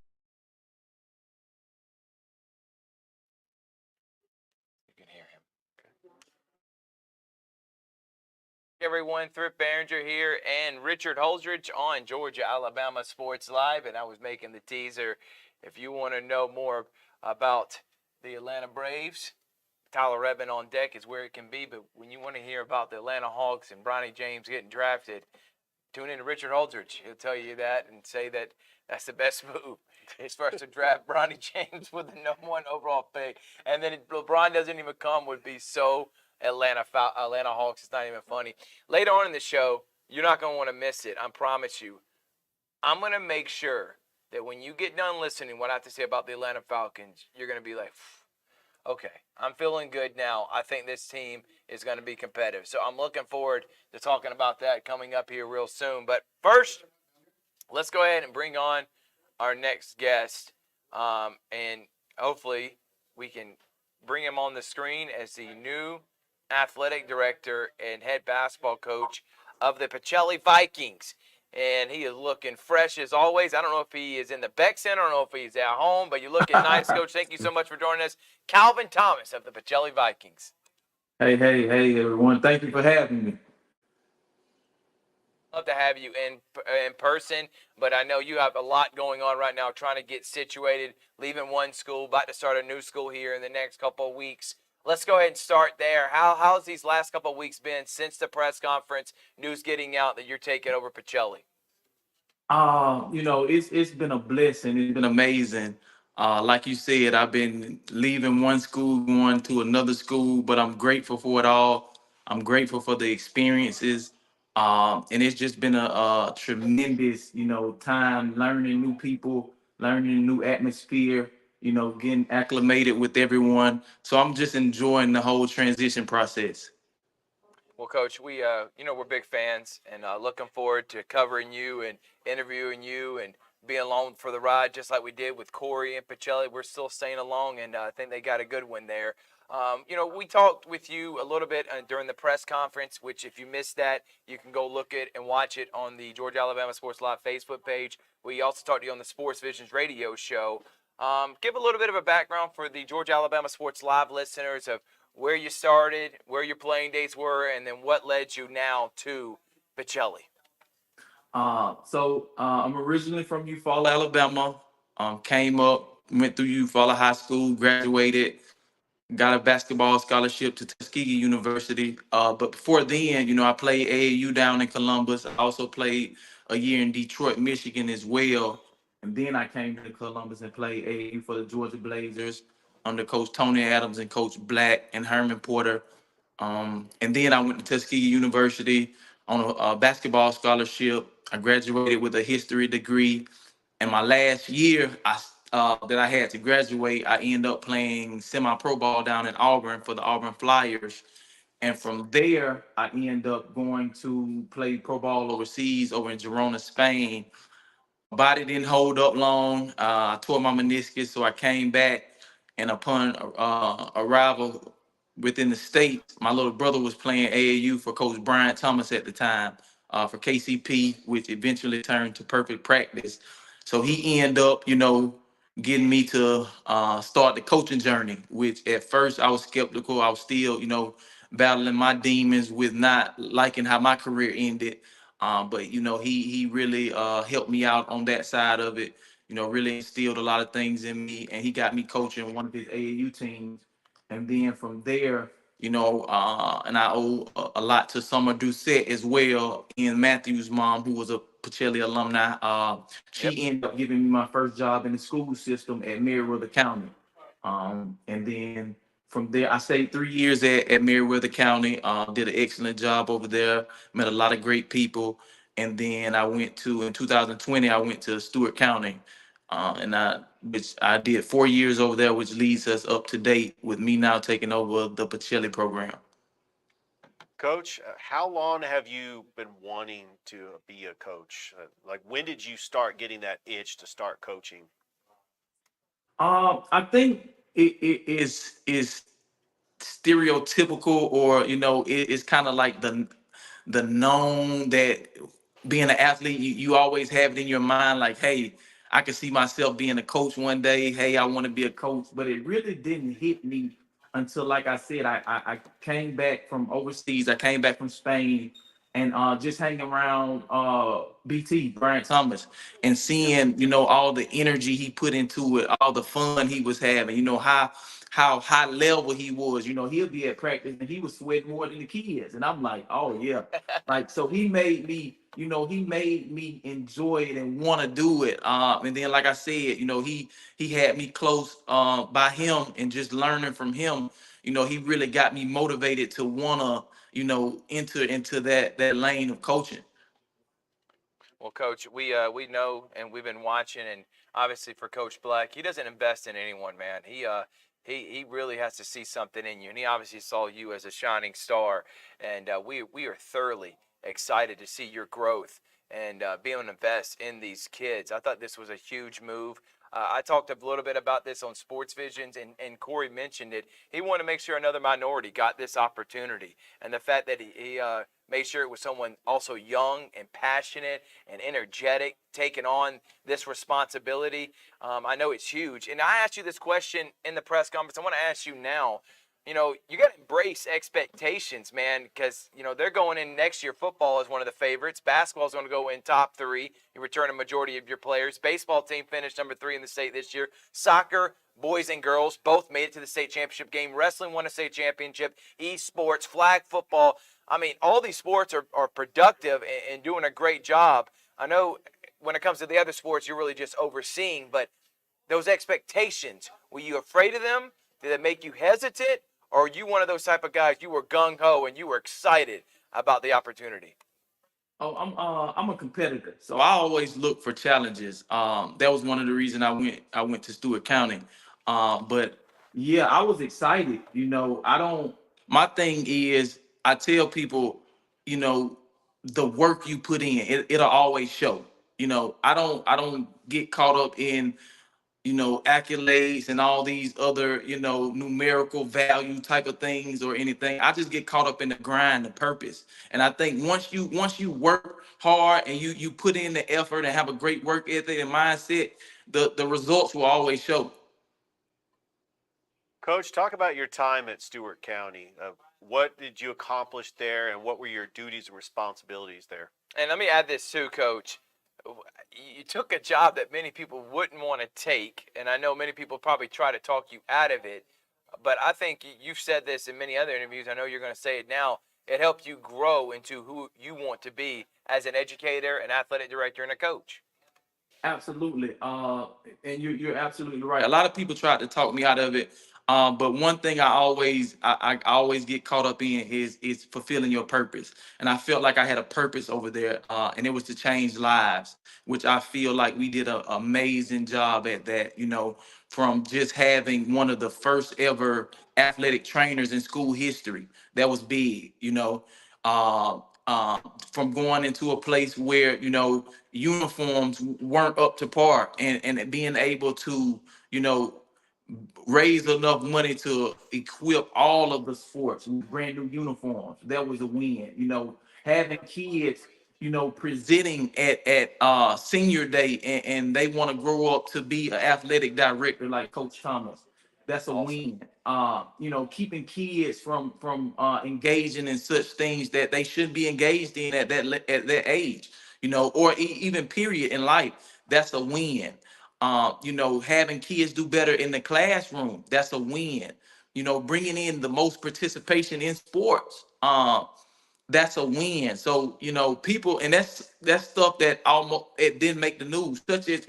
Everyone, Thrift Barringer here and Richard Holdridge on Georgia Alabama Sports Live, and I was making the teaser. If you want to know more about the Atlanta Braves, Tyler Redmond on deck is where it can be, but when you want to hear about the Atlanta Hawks and Bronny James getting drafted, tune in to Richard Holdridge. He'll tell you that and say that that's the best move. It's for us to draft Bronny James with the #1 overall pick, and then LeBron doesn't even come, would be so Atlanta Hawks. It's not even funny. Later on in the show, you're not going to want to miss it. I promise you. I'm going to make sure that when you get done listening what I have to say about the Atlanta Falcons, you're going to be like, okay, I'm feeling good now. I think this team is going to be competitive. So I'm looking forward to talking about that coming up here real soon. But first, let's go ahead and bring on our next guest. And hopefully we can bring him on the screen as the new athletic director and head basketball coach of the Pacelli Vikings. And he is looking fresh as always. I don't know if he is in the Beck Center. I don't know if he's at home, but you're looking nice, Coach. Thank you so much for joining us. Calvin Thomas of the Pacelli Vikings. Hey, everyone. Thank you for having me. Love to have you in person, but I know you have a lot going on right now trying to get situated, leaving one school, about to start a new school here in the next couple of weeks. Let's go ahead and start there. How's these last couple of weeks been since the press conference, news getting out that you're taking over Pacelli? It's been a blessing. It's been amazing. Like you said, I've been leaving one school, going to another school, but I'm grateful for it all. I'm grateful for the experiences. And it's just been a tremendous, time learning new people, learning a new atmosphere, getting acclimated with everyone. So I'm just enjoying the whole transition process. Well, Coach, we're big fans and looking forward to covering you and interviewing you and being along for the ride, just like we did with Corey and Pacelli. We're still staying along, and I think they got a good one there. We talked with you a little bit during the press conference, which if you missed that, you can go look it and watch it on the Georgia Alabama Sports Live Facebook page. We also talked to you on the Sports Visions radio show. Give a little bit of a background for the Georgia Alabama Sports Live listeners of where you started, where your playing days were, and then what led you now to Pacelli. I'm originally from Eufaula, Alabama. Came up, went through Eufaula High School, graduated, got a basketball scholarship to Tuskegee University. But before then, I played AAU down in Columbus. I also played a year in Detroit, Michigan as well. And then I came to Columbus and played AAU for the Georgia Blazers under Coach Tony Adams and Coach Black and Herman Porter. And then I went to Tuskegee University on a basketball scholarship. I graduated with a history degree. And my last year that I had to graduate, I ended up playing semi-pro ball down in Auburn for the Auburn Flyers. And from there, I end up going to play pro ball overseas over in Girona, Spain. Body didn't hold up long. I tore my meniscus, so I came back. And upon arrival within the state, my little brother was playing AAU for Coach Brian Thomas at the time for KCP, which eventually turned to Perfect Practice. So he ended up, getting me to start the coaching journey. Which at first I was skeptical. I was still, battling my demons with not liking how my career ended. But he really helped me out on that side of it. Really instilled a lot of things in me, and he got me coaching one of his AAU teams. And then from there, and I owe a lot to Summer Doucette as well, Ian Matthews' mom, who was a Pacelli alumni. Yep. She ended up giving me my first job in the school system at Meriwether County. And then from there, I stayed 3 years at Meriwether County, did an excellent job over there, met a lot of great people. And then in 2020, I went to Stewart County, which I did 4 years over there, which leads us up to date with me now taking over the Pacelli program. Coach, how long have you been wanting to be a coach? Like, when did you start getting that itch to start coaching? I think it is stereotypical, or it's kind of like the known that being an athlete, you always have it in your mind like, hey, I can see myself being a coach one day. Hey, I want to be a coach. But it really didn't hit me until, like I said, I came back from overseas. I came back from Spain, and just hanging around BT, Brian Thomas, and seeing, all the energy he put into it, all the fun he was having, how high level he was. He'll be at practice and he was sweating more than the kids. And I'm like, oh yeah. Like, so he made me, enjoy it and want to do it. And then, like I said, he had me close by him, and just learning from him, he really got me motivated to wanna, enter into that lane of coaching. Well, Coach, we know, and we've been watching, and obviously for Coach Black, he doesn't invest in anyone, man. He really has to see something in you, and he obviously saw you as a shining star, and we are thoroughly excited to see your growth and be able to invest in these kids. I thought this was a huge move. I talked a little bit about this on Sports Visions, and Corey mentioned it. He wanted to make sure another minority got this opportunity, and the fact that he made sure it was someone also young and passionate and energetic taking on this responsibility. I know it's huge. And I asked you this question in the press conference. I want to ask you now. You got to embrace expectations, man, because, they're going in next year. Football is one of the favorites. Basketball is going to go in top 3. You return a majority of your players. Baseball team finished number 3 in the state this year. Soccer, boys and girls, both made it to the state championship game. Wrestling won a state championship. Esports, flag football. I mean, all these sports are productive and doing a great job. I know when it comes to the other sports, you're really just overseeing, but those expectations, were you afraid of them? Did it make you hesitant? Or are you one of those type of guys, you were gung-ho and you were excited about the opportunity? Oh, I'm a competitor, so I always look for challenges. That was one of the reasons I went to Stewart County. But yeah, I was excited. I don't. My thing is, I tell people, the work you put in, it'll always show. I don't get caught up in accolades and all these other, numerical value type of things or anything. I just get caught up in the grind, the purpose. And I think once you work hard and you put in the effort and have a great work ethic and mindset, the results will always show. Coach, talk about your time at Stewart County. What did you accomplish there, and what were your duties and responsibilities there? And let me add this too, Coach. You took a job that many people wouldn't want to take, and I know many people probably try to talk you out of it, but I think you've said this in many other interviews. I know you're going to say it now. It helped you grow into who you want to be as an educator, an athletic director, and a coach. Absolutely. And you're absolutely right. A lot of people tried to talk me out of it. But one thing I always get caught up in is fulfilling your purpose. And I felt like I had a purpose over there, and it was to change lives, which I feel like we did an amazing job at that. From just having one of the first ever athletic trainers in school history, that was big. Uh, from going into a place where uniforms weren't up to par, and being able to you know raise enough money to equip all of the sports with brand new uniforms. That was a win. Having kids, presenting at senior day, and they want to grow up to be an athletic director like Coach Thomas. That's a Awesome. win. Keeping kids from engaging in such things that they shouldn't be engaged in at that age, or even period in life. That's a win. Having kids do better in the classroom, that's a win. Bringing in the most participation in sports, that's a win. So, people, and that's stuff that almost it didn't make the news, such as,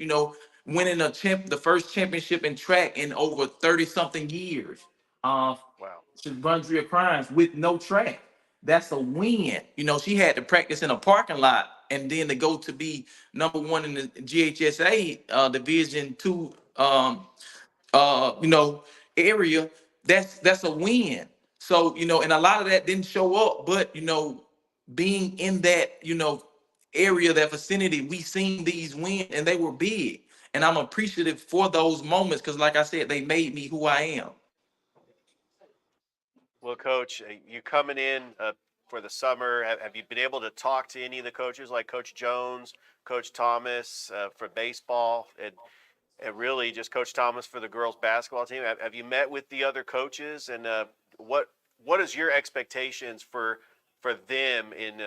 winning the first championship in track in over 30 something years. Uh, Wow. Bundria Crimes with no track. That's a win. She had to practice in a parking lot, and then to go to be number one in the GHSA Division Two area. That's a win. So, and a lot of that didn't show up, but being in that, area, that vicinity, we seen these wins and they were big. And I'm appreciative for those moments because, like I said, they made me who I am. Well, Coach, you coming in for the summer, have you been able to talk to any of the coaches like Coach Jones, Coach Thomas for baseball, and really just Coach Thomas for the girls basketball team? Have you met with the other coaches, and what is your expectations for them in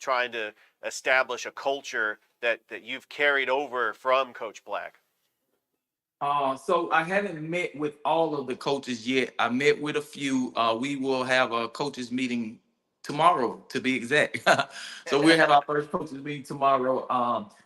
trying to establish a culture that you've carried over from Coach Black? So I haven't met with all of the coaches yet. I met with a few. We will have a coaches meeting tomorrow, to be exact. So we'll have our first coaches meeting tomorrow.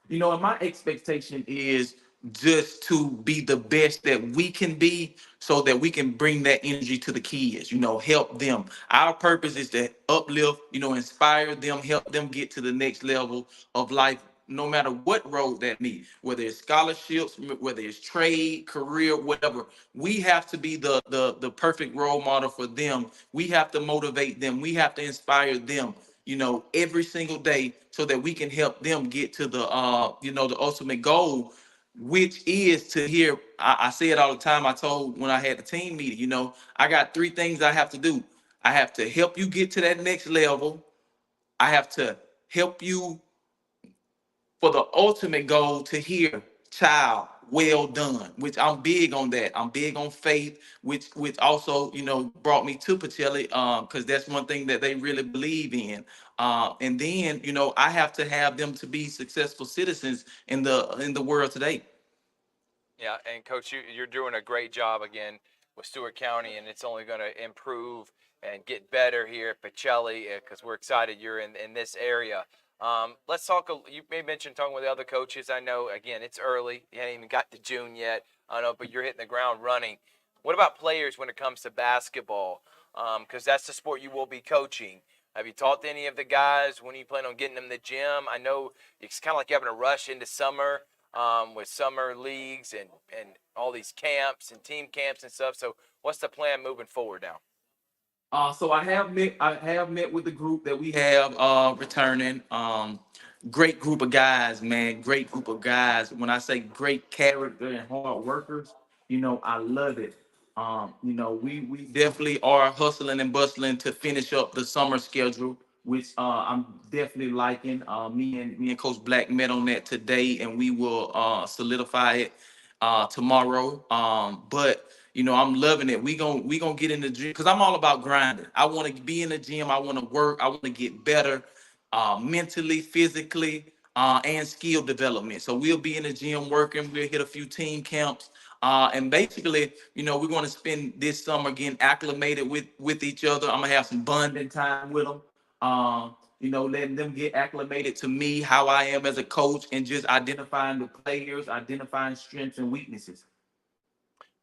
And my expectation is just to be the best that we can be, so that we can bring that energy to the kids. Help them. Our purpose is to uplift, inspire them, help them get to the next level of life, no matter what road that means, whether it's scholarships, whether it's trade, career, whatever. We have to be the perfect role model for them. We have to motivate them. We have to inspire them, every single day, so that we can help them get to the ultimate goal, which is to hear. I say it all the time. I told when I had the team meeting, I got three things I have to do. I have to help you get to that next level. I have to help you for the ultimate goal to hear, child, well done, which I'm big on that. I'm big on faith, which also, brought me to Pacelli, because that's one thing that they really believe in. And then, I have to have them to be successful citizens in the world today. Yeah, and Coach, you're doing a great job again with Stewart County, and it's only going to improve and get better here at Pacelli because we're excited you're in this area. Let's talk. You may mention talking with the other coaches. I know, again, it's early. You haven't even got to June yet. I know, but you're hitting the ground running. What about players when it comes to basketball? Because that's the sport you will be coaching. Have you talked to any of the guys? When do you plan on getting them to the gym? I know it's kind of like having a rush into summer with summer leagues and all these camps and team camps and stuff. So what's the plan moving forward now? So I have met with the group that we have returning. Great group of guys, man. Great group of guys. When I say great character and hard workers, I love it. We definitely are hustling and bustling to finish up the summer schedule, which I'm definitely liking. Me and Coach Black met on that today, and we will solidify it tomorrow. But I'm loving it. We gonna get in the gym because I'm all about grinding. I want to be in the gym. I want to work. I want to get better, mentally, physically, and skill development. So we'll be in the gym working. We'll hit a few team camps. And basically, we're going to spend this summer getting acclimated with each other. I'm gonna have some bonding time with them. Letting them get acclimated to me, how I am as a coach, and just identifying the players, identifying strengths and weaknesses.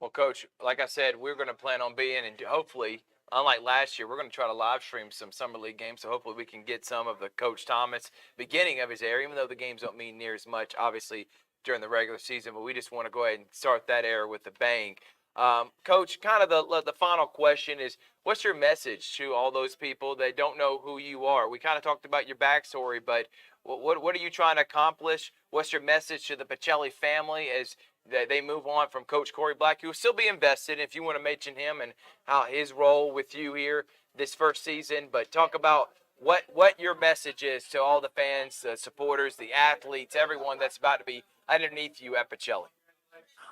Well, Coach, like I said, we're going to plan on being, and hopefully, unlike last year, we're going to try to live stream some summer league games. So hopefully, we can get some of the Coach Thomas beginning of his era, even though the games don't mean near as much, obviously, during the regular season. But we just want to go ahead and start that era with a bang. Coach, kind of the final question is, what's your message to all those people that don't know who you are? We kind of talked about your backstory, but what are you trying to accomplish? What's your message to the Pacelli family as they move on from Coach Corey Black, who will still be invested, if you want to mention him and how his role with you here this first season? But talk about what your message is to all the fans, the supporters, the athletes, everyone that's about to be underneath you at Pacelli.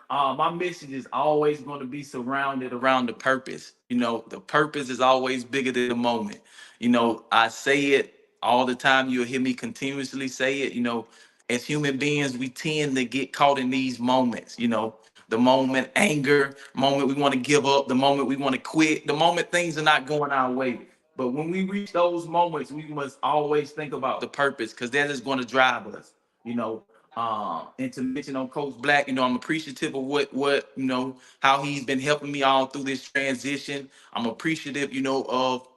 My message is always going to be surrounded around the purpose. You know, the purpose is always bigger than the moment. You know, I say it all the time. You'll hear me continuously say it. You know, as human beings, we tend to get caught in these moments. You know, the moment anger, moment we want to give up, the moment we want to quit, the moment things are not going our way. But when we reach those moments, we must always think about the purpose, because that is going to drive us. You know, and to mention on Coach Black, you know, I'm appreciative of what you know, how he's been helping me all through this transition. I'm appreciative, you know, of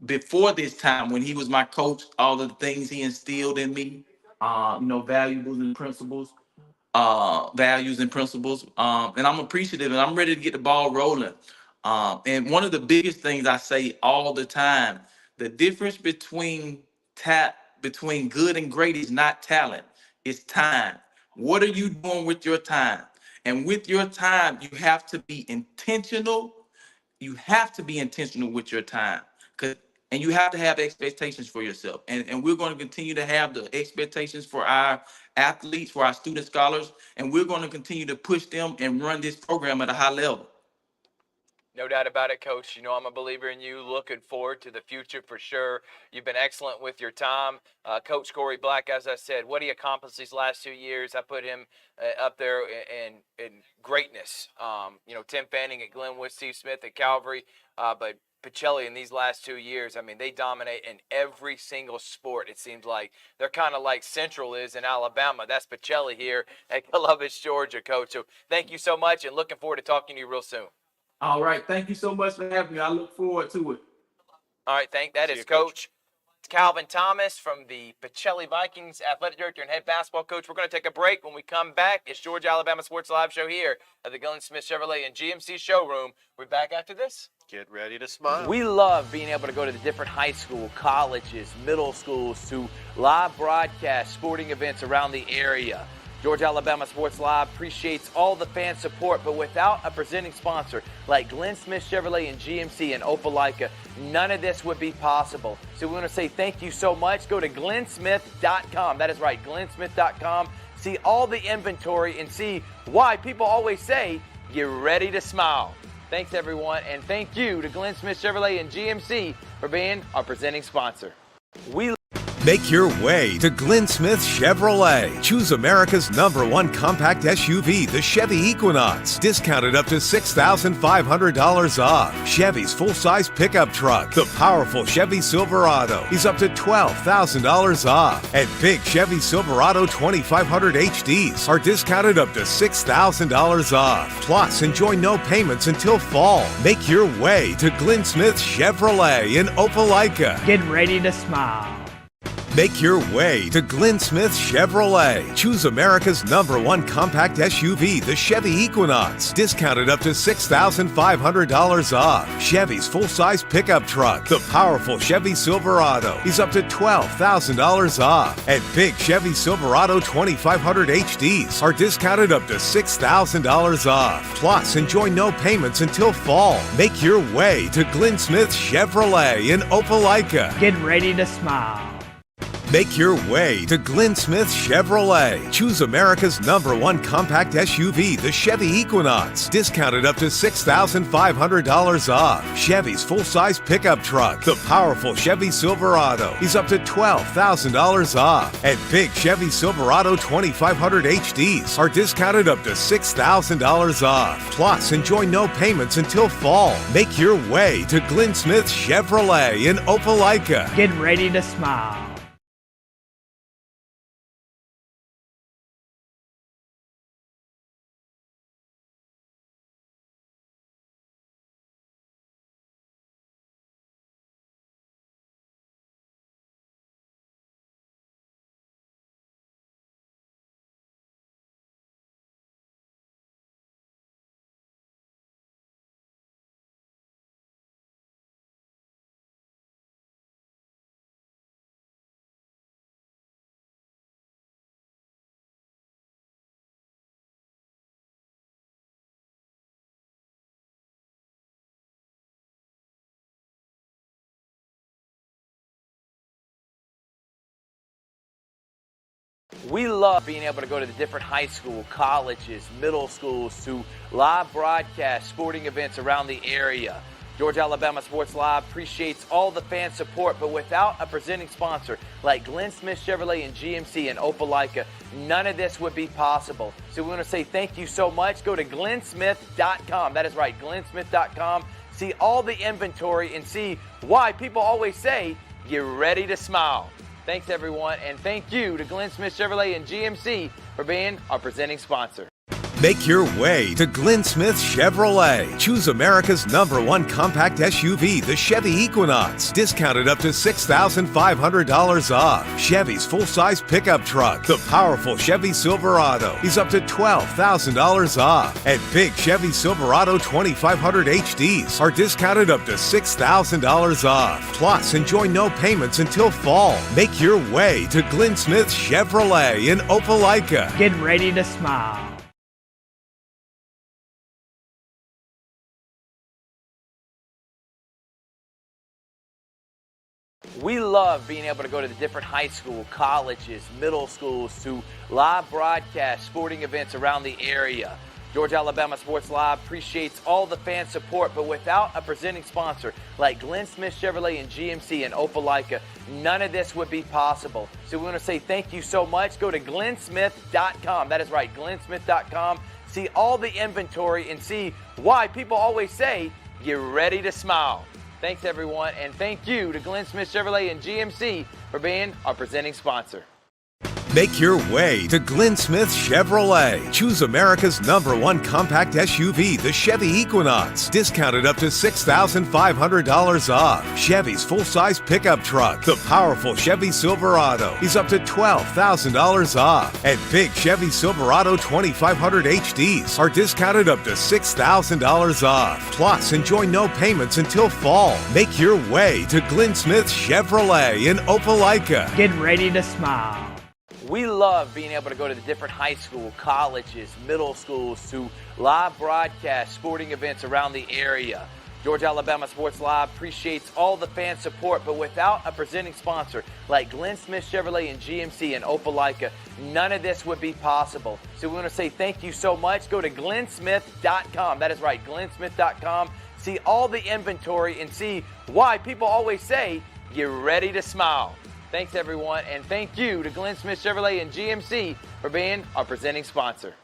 before this time when he was my coach, all of the things he instilled in me, you know, values and principles. And I'm appreciative, and I'm ready to get the ball rolling. And one of the biggest things I say all the time, the difference between good and great is not talent, it's time. What are you doing with your time? And with your time, you have to be intentional. You have to be intentional with your time. And you have to have expectations for yourself. And we're going to continue to have the expectations for our athletes, for our student scholars, and we're going to continue to push them and run this program at a high level. No doubt about it, Coach. You know, I'm a believer in you. Looking forward to the future for sure. You've been excellent with your time. Coach Corey Black, as I said, what he accomplished these last 2 years, I put him up there in greatness. You know, Tim Fanning at Glenwood, Steve Smith at Calvary, but Pacelli in these last 2 years, I mean, they dominate in every single sport. It seems like they're kind of like Central is in Alabama. That's Pacelli here at Columbus, Georgia, Coach. So thank you so much, and looking forward to talking to you real soon. All right. Thank you so much for having me. I look forward to it. All right, that is Coach Calvin Thomas from the Pacelli Vikings, athletic director and head basketball coach. We're going to take a break. When we come back, it's Georgia Alabama Sports Live Show here at the Glynn Smith Chevrolet and GMC showroom. We're back after this. Get ready to smile. We love being able to go to the different high school, colleges, middle schools to live broadcast sporting events around the area. Georgia Alabama Sports Live appreciates all the fan support, but without a presenting sponsor like Glynn Smith Chevrolet and GMC and Opelika, none of this would be possible. So we want to say thank you so much. Go to glynsmith.com. That is right, glynsmith.com. See all the inventory and see why people always say, get ready to smile. Thanks, everyone, and thank you to Glynn Smith Chevrolet and GMC for being our presenting sponsor. Make your way to Glynn Smith Chevrolet. Choose America's #1 compact SUV, the Chevy Equinox. Discounted up to $6,500 off. Chevy's full-size pickup truck, the powerful Chevy Silverado, is up to $12,000 off. And big Chevy Silverado 2500 HDs are discounted up to $6,000 off. Plus, enjoy no payments until fall. Make your way to Glynn Smith Chevrolet in Opelika. Get ready to smile. Make your way to Glynn Smith Chevrolet. Choose America's #1 compact SUV, the Chevy Equinox. Discounted up to $6,500 off. Chevy's full-size pickup truck, the powerful Chevy Silverado, is up to $12,000 off. And big Chevy Silverado 2500 HDs are discounted up to $6,000 off. Plus, enjoy no payments until fall. Make your way to Glynn Smith Chevrolet in Opelika. Get ready to smile. Make your way to Glynn Smith Chevrolet. Choose America's #1 compact SUV, the Chevy Equinox. Discounted up to $6,500 off. Chevy's full-size pickup truck, the powerful Chevy Silverado, is up to $12,000 off. And big Chevy Silverado 2500 HDs are discounted up to $6,000 off. Plus, enjoy no payments until fall. Make your way to Glynn Smith Chevrolet in Opelika. Get ready to smile. We love being able to go to the different high school, colleges, middle schools to live broadcast sporting events around the area. Georgia Alabama Sports Live appreciates all the fan support, but without a presenting sponsor like Glynn Smith Chevrolet and GMC in Opelika, none of this would be possible. So we want to say thank you so much. Go to glynsmith.com. That is right, glynsmith.com. See all the inventory and see why people always say, you're ready to smile. Thanks, everyone, and thank you to Glynn Smith Chevrolet and GMC for being our presenting sponsor. Make your way to Glynn Smith Chevrolet. Choose America's #1 compact SUV, the Chevy Equinox. Discounted up to $6,500 off. Chevy's full-size pickup truck, the powerful Chevy Silverado, is up to $12,000 off. And big Chevy Silverado 2500 HDs are discounted up to $6,000 off. Plus, enjoy no payments until fall. Make your way to Glynn Smith Chevrolet in Opelika. Get ready to smile. We love being able to go to the different high school, colleges, middle schools to live broadcast sporting events around the area. Georgia Alabama Sports Live appreciates all the fan support, but without a presenting sponsor like Glynn Smith Chevrolet and GMC in Opelika, none of this would be possible. So we want to say thank you so much. Go to glynsmith.com. That is right, glynsmith.com. See all the inventory and see why people always say, you're ready to smile. Thanks, everyone, and thank you to Glynn Smith Chevrolet and GMC for being our presenting sponsor. Make your way to Glynn Smith Chevrolet. Choose America's #1 compact SUV, the Chevy Equinox. Discounted up to $6,500 off. Chevy's full-size pickup truck, the powerful Chevy Silverado, is up to $12,000 off. And big Chevy Silverado 2500 HDs are discounted up to $6,000 off. Plus, enjoy no payments until fall. Make your way to Glynn Smith Chevrolet in Opelika. Get ready to smile. We love being able to go to the different high school, colleges, middle schools to live broadcast sporting events around the area. Georgia Alabama Sports Live appreciates all the fan support, but without a presenting sponsor like Glynn Smith Chevrolet and GMC in Opelika, none of this would be possible. So we want to say thank you so much. Go to glynsmith.com. That is right, glynsmith.com. See all the inventory and see why people always say, you're ready to smile. Thanks, everyone, and thank you to Glynn Smith Chevrolet and GMC for being our presenting sponsor.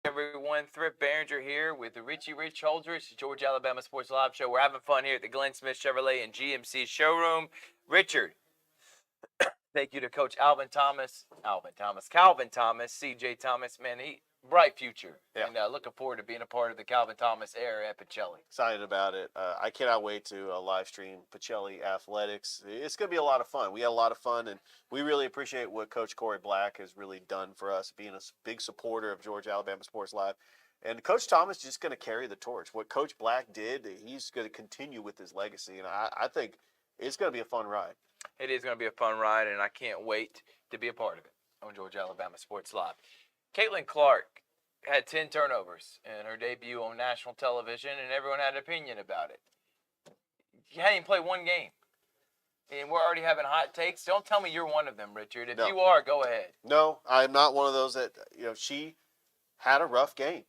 Everyone, Thrift Barringer here with the Richie Rich Holdridge, Georgia Alabama Sports Live Show. We're having fun here at the Glynn Smith Chevrolet and GMC showroom. Richard, thank you to Coach Calvin Thomas, CJ Thomas, man, bright future. Yeah. And looking forward to being a part of the Calvin Thomas era at Pacelli. Excited about it. I cannot wait to live stream Pacelli Athletics. It's going to be a lot of fun. We had a lot of fun, and we really appreciate what Coach Corey Black has really done for us, being a big supporter of Georgia Alabama Sports Live. And Coach Thomas is just going to carry the torch. What Coach Black did, he's going to continue with his legacy, and I think it's going to be a fun ride. It is going to be a fun ride, and I can't wait to be a part of it on Georgia Alabama Sports Live. Caitlin Clark had 10 turnovers in her debut on national television, and everyone had an opinion about it. You hadn't even played one game, and we're already having hot takes. Don't tell me you're one of them, Richard. If you are, go ahead. No, I'm not one of those that, she had a rough game.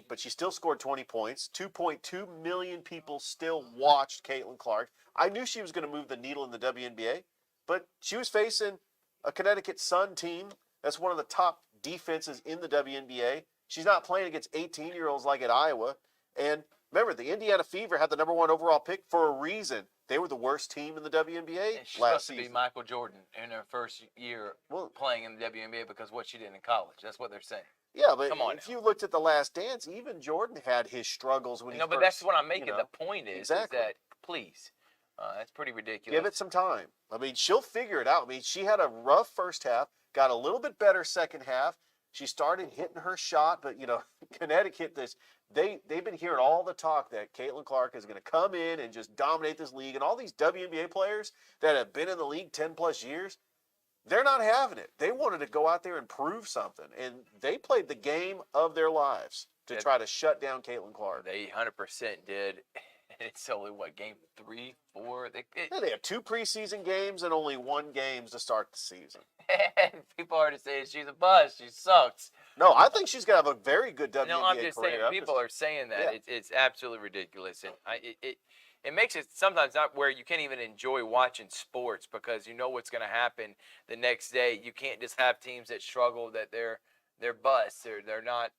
But she still scored 20 points. 2.2 million people still watched Caitlin Clark. I knew she was going to move the needle in the WNBA, but she was facing a Connecticut Sun team that's one of the top defenses in the WNBA. She's not playing against 18-year-olds like at Iowa. And remember, the Indiana Fever had the #1 overall pick for a reason. They were the worst team in the WNBA She's last supposed to be season. Michael Jordan in her first year playing in the WNBA because of what she did in college. That's what they're saying. Yeah, but Come on if now. you looked at The Last Dance, even Jordan had his struggles when he No, but first, that's what I'm making. The point is Exactly. that, please, that's pretty ridiculous. Give it some time. She'll figure it out. She had a rough first half, got a little bit better second half. She started hitting her shot, but, Connecticut, they've been hearing all the talk that Caitlin Clark is going to come in and just dominate this league. And all these WNBA players that have been in the league 10-plus years, they're not having it. They wanted to go out there and prove something. And they played the game of their lives to try to shut down Caitlin Clark. They 100% did. it's only what, game 3, 4? Yeah, they have 2 preseason games and only 1 game to start the season. People are already saying she's a bust. She sucks. No, I think she's gonna have a very good WNBA No, I'm just career. saying people are saying that. Yeah. It's absolutely ridiculous, and it makes it sometimes not where you can't even enjoy watching sports because you know what's going to happen the next day. You can't just have teams that struggle, that they're busts, they're not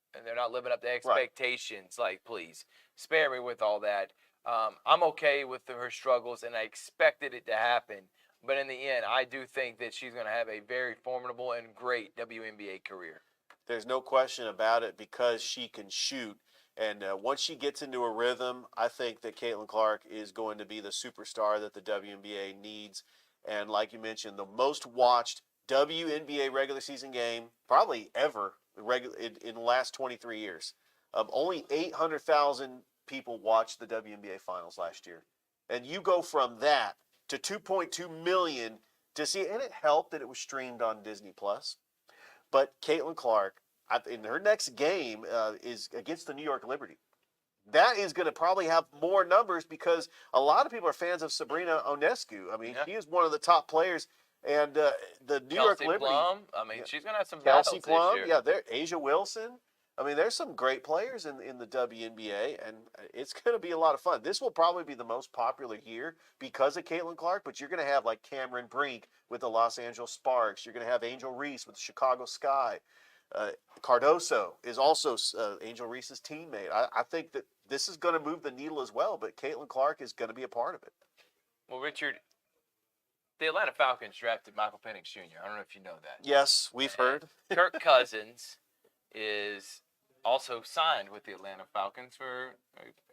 living up to expectations. Right. Like, please spare me with all that. I'm okay with her struggles, and I expected it to happen. But in the end, I do think that she's going to have a very formidable and great WNBA career. There's no question about it because she can shoot. And once she gets into a rhythm, I think that Caitlin Clark is going to be the superstar that the WNBA needs. And like you mentioned, the most watched WNBA regular season game probably ever in the last 23 years. Only 800,000 people watched the WNBA finals last year. And you go from that to 2.2 million to see, and it helped that it was streamed on Disney+. But Caitlin Clark, in her next game is against the New York Liberty. That is going to probably have more numbers because a lot of people are fans of Sabrina Ionescu. I mean, she is one of the top players. And the New York Liberty. Plum, I mean, she's going to have some Kelsey battles Plum, this year. there. Asia Wilson. I mean, there's some great players in the WNBA, and it's going to be a lot of fun. This will probably be the most popular year because of Caitlin Clark, but you're going to have like Cameron Brink with the Los Angeles Sparks. You're going to have Angel Reese with the Chicago Sky. Cardoso is also Angel Reese's teammate. I think that this is going to move the needle as well, but Caitlin Clark is going to be a part of it. Well, Richard, the Atlanta Falcons drafted Michael Penix Jr. I don't know if you know that. Yes, we've heard. Kirk Cousins is also signed with the Atlanta Falcons for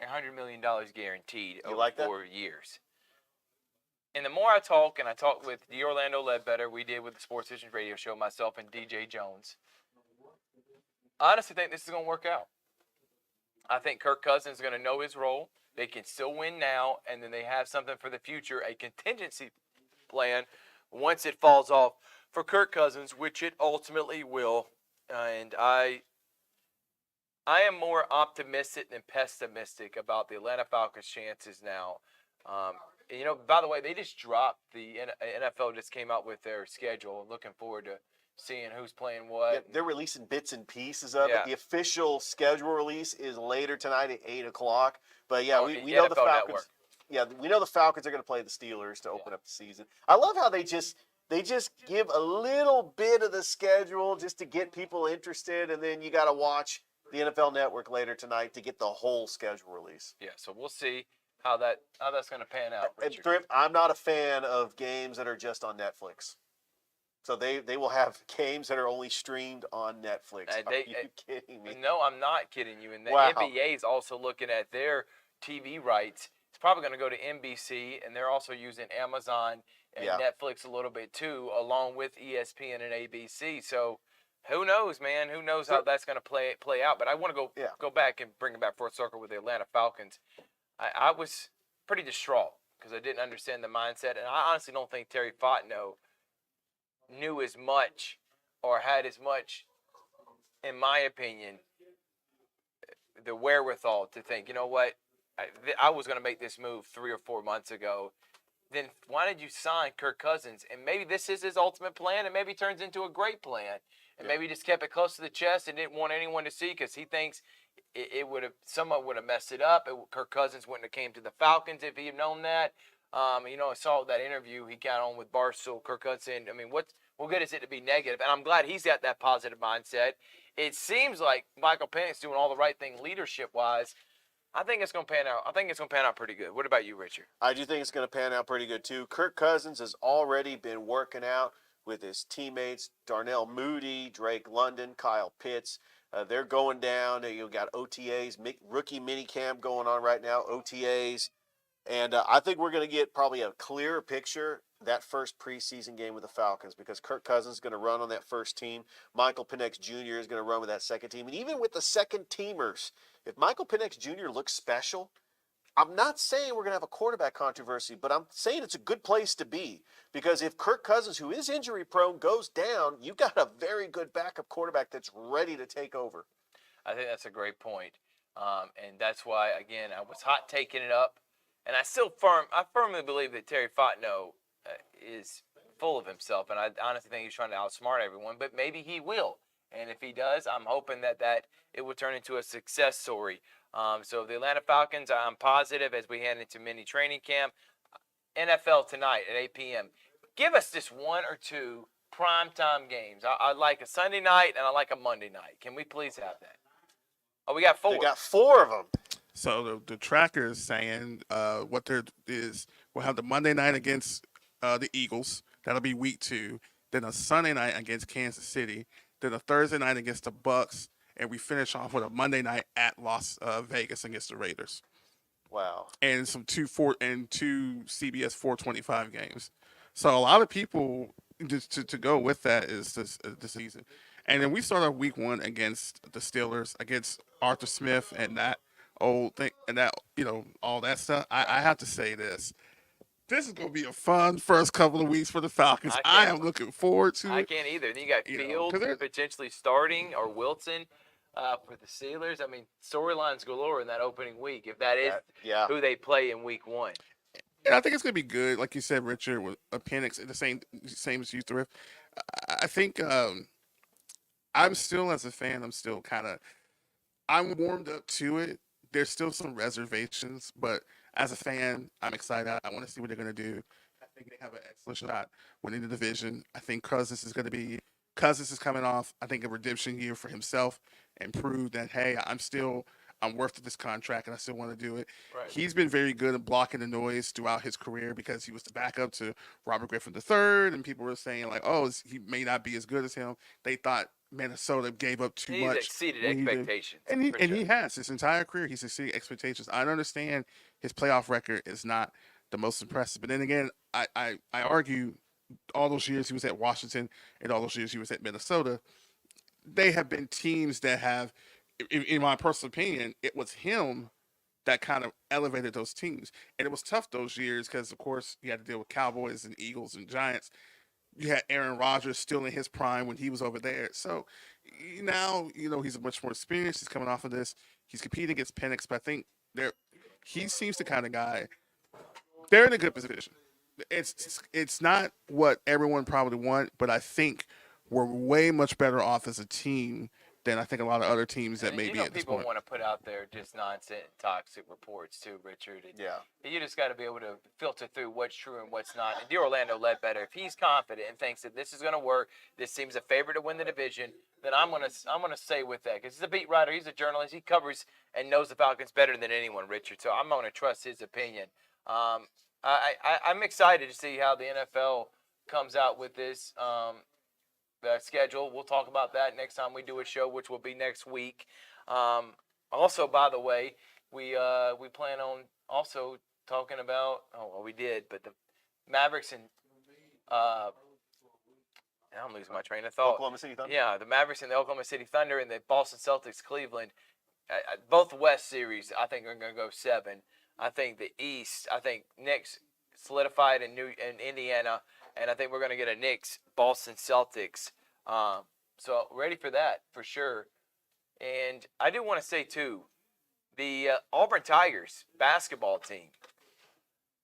$100 million guaranteed over 4 years. And the more I talk, and I talk with the Orlando Ledbetter, we did with the Sports Vision radio show, myself and DJ Jones, I honestly think this is going to work out. I think Kirk Cousins is going to know his role. They can still win now, and then they have something for the future, a contingency plan once it falls off for Kirk Cousins, which it ultimately will. And I am more optimistic than pessimistic about the Atlanta Falcons' chances now. And, you know, by the way, they just dropped the NFL just came out with their schedule. I'm looking forward to seeing who's playing what. Yeah, they're releasing bits and pieces of it. The official schedule release is later tonight at 8 o'clock. But yeah, we know the Falcons. Network. Yeah, we know the Falcons are going to play the Steelers to open up the season. I love how they just give a little bit of the schedule just to get people interested, and then you got to watch the NFL Network later tonight to get the whole schedule release. Yeah, so we'll see how that's going to pan out. And Thrift, I'm not a fan of games that are just on Netflix. So they will have games that are only streamed on Netflix. Are you kidding me? No, I'm not kidding you. And the Wow. NBA is also looking at their TV rights. It's probably going to go to NBC, and they're also using Amazon and Netflix a little bit too, along with ESPN and ABC. So who knows, man? Who knows how that's going to play out? But I want to go back and bring it back full circle with the Atlanta Falcons. I was pretty distraught because I didn't understand the mindset, and I honestly don't think Terry Fontenot knew as much or had as much, in my opinion, the wherewithal to think, you know what, I was going to make this move 3 or 4 months ago. Then why did you sign Kirk Cousins? And maybe this is his ultimate plan, and maybe turns into a great plan. And maybe he just kept it close to the chest and didn't want anyone to see because he thinks someone would have messed it up. Kirk Cousins wouldn't have came to the Falcons if he had known that. You know, I saw that interview he got on with Barstool, Kirk Cousins. I mean, what good is it to be negative? And I'm glad he's got that positive mindset. It seems like Michael Penix doing all the right thing leadership-wise. I think it's going to pan out. I think it's going to pan out pretty good. What about you, Richard? I do think it's going to pan out pretty good, too. Kirk Cousins has already been working out with his teammates, Darnell Mooney, Drake London, Kyle Pitts. They're going down. You've got OTAs, rookie minicamp going on right now, OTAs. And I think we're going to get probably a clearer picture that first preseason game with the Falcons because Kirk Cousins is going to run on that first team. Michael Penix Jr. is going to run with that second team. And even with the second teamers, if Michael Penix Jr. looks special, I'm not saying we're going to have a quarterback controversy, but I'm saying it's a good place to be because if Kirk Cousins, who is injury prone, goes down, you've got a very good backup quarterback that's ready to take over. I think that's a great point. And that's why, again, I was hot taking it up And I firmly believe that Terry Fontenot is full of himself, and I honestly think he's trying to outsmart everyone. But maybe he will, and if he does, I'm hoping that it will turn into a success story. So the Atlanta Falcons, I'm positive as we head into mini training camp. NFL tonight at 8 p.m. Give us just one or two primetime games. I like a Sunday night and I like a Monday night. Can we please have that? Oh, we got 4. They got 4 of them. So the tracker is saying what there is, we'll have the Monday night against the Eagles. That'll be week 2. Then a Sunday night against Kansas City. Then a Thursday night against the Bucks, and we finish off with a Monday night at Las Vegas against the Raiders. Wow. And two CBS 425 games. So a lot of people just to go with that is this season. And then we start off week 1 against the Steelers, against Arthur Smith and that old thing and that, all that stuff. I have to say this. This is going to be a fun first couple of weeks for the Falcons. I am looking forward to it. I can't either. Then you got Fields potentially starting or Wilson for the Steelers. I mean, storylines galore in that opening week if that is who they play in week 1. And I think it's going to be good, like you said, Richard, with Penix, the same as you, Thrift. I think I'm still, as a fan, I'm warmed up to it. There's still some reservations, but as a fan, I'm excited. I want to see what they're going to do. I think they have an excellent shot winning the division. I think Cousins is coming off, I think, a redemption year for himself and prove that, hey, I'm worth this contract and I still want to do it. Right. He's been very good at blocking the noise throughout his career because he was the backup to Robert Griffin III, and people were saying, like, oh, he may not be as good as him. They thought Minnesota gave up too much. He's exceeded expectations. And he has. His entire career, he's exceeded expectations. I understand his playoff record is not the most impressive. But then again, I argue all those years he was at Washington and all those years he was at Minnesota, they have been teams that have, in my personal opinion, it was him that kind of elevated those teams. And it was tough those years because, of course, you had to deal with Cowboys and Eagles and Giants. You had Aaron Rodgers still in his prime when he was over there. So now, he's much more experienced. He's coming off of this. He's competing against Penix, but I think he seems the kind of guy. They're in a good position. It's not what everyone probably want, but I think we're way much better off as a team than I think a lot of other teams that may be at this people point. want to put out there just nonsense, toxic reports too, Richard. You just got to be able to filter through what's true and what's not. And Orlando Ledbetter, if he's confident and thinks that this is going to work, this seems a favorite to win the division, then I'm gonna say with that, because he's a beat writer, he's a journalist, he covers and knows the Falcons better than anyone, Richard. So I'm going to trust his opinion. I'm excited to see how the NFL comes out with this. Schedule. We'll talk about that next time we do a show, which will be next week. Also, by the way, we plan on also talking about. Oh, well, we did, but the Mavericks and I'm losing my train of thought. Oklahoma City Thunder. Yeah, the Mavericks and the Oklahoma City Thunder and the Boston Celtics, Cleveland. Both West series, I think, are going to go 7. I think the East. I think Knicks solidified in Indiana. And I think we're going to get a Knicks Boston Celtics. So ready for that for sure. And I do want to say too, the Auburn Tigers basketball team.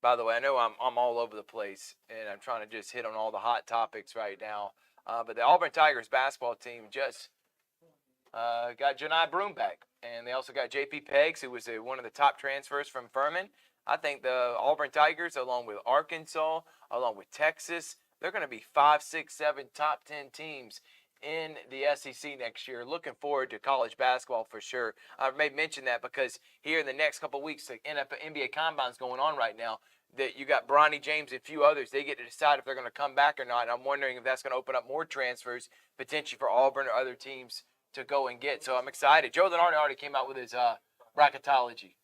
By the way, I know I'm all over the place and I'm trying to just hit on all the hot topics right now. But the Auburn Tigers basketball team just got Janai Broom back, and they also got J.P. Peggs, who was one of the top transfers from Furman. I think the Auburn Tigers, along with Arkansas, along with Texas, they're going to be 5, 6, 7 top 10 teams in the SEC next year. Looking forward to college basketball for sure. I may mention that because here in the next couple of weeks, the NBA Combine's going on right now. That you got Bronny James and a few others. They get to decide if they're going to come back or not. And I'm wondering if that's going to open up more transfers potentially for Auburn or other teams to go and get. So I'm excited. Joe Lenardi already came out with his bracketology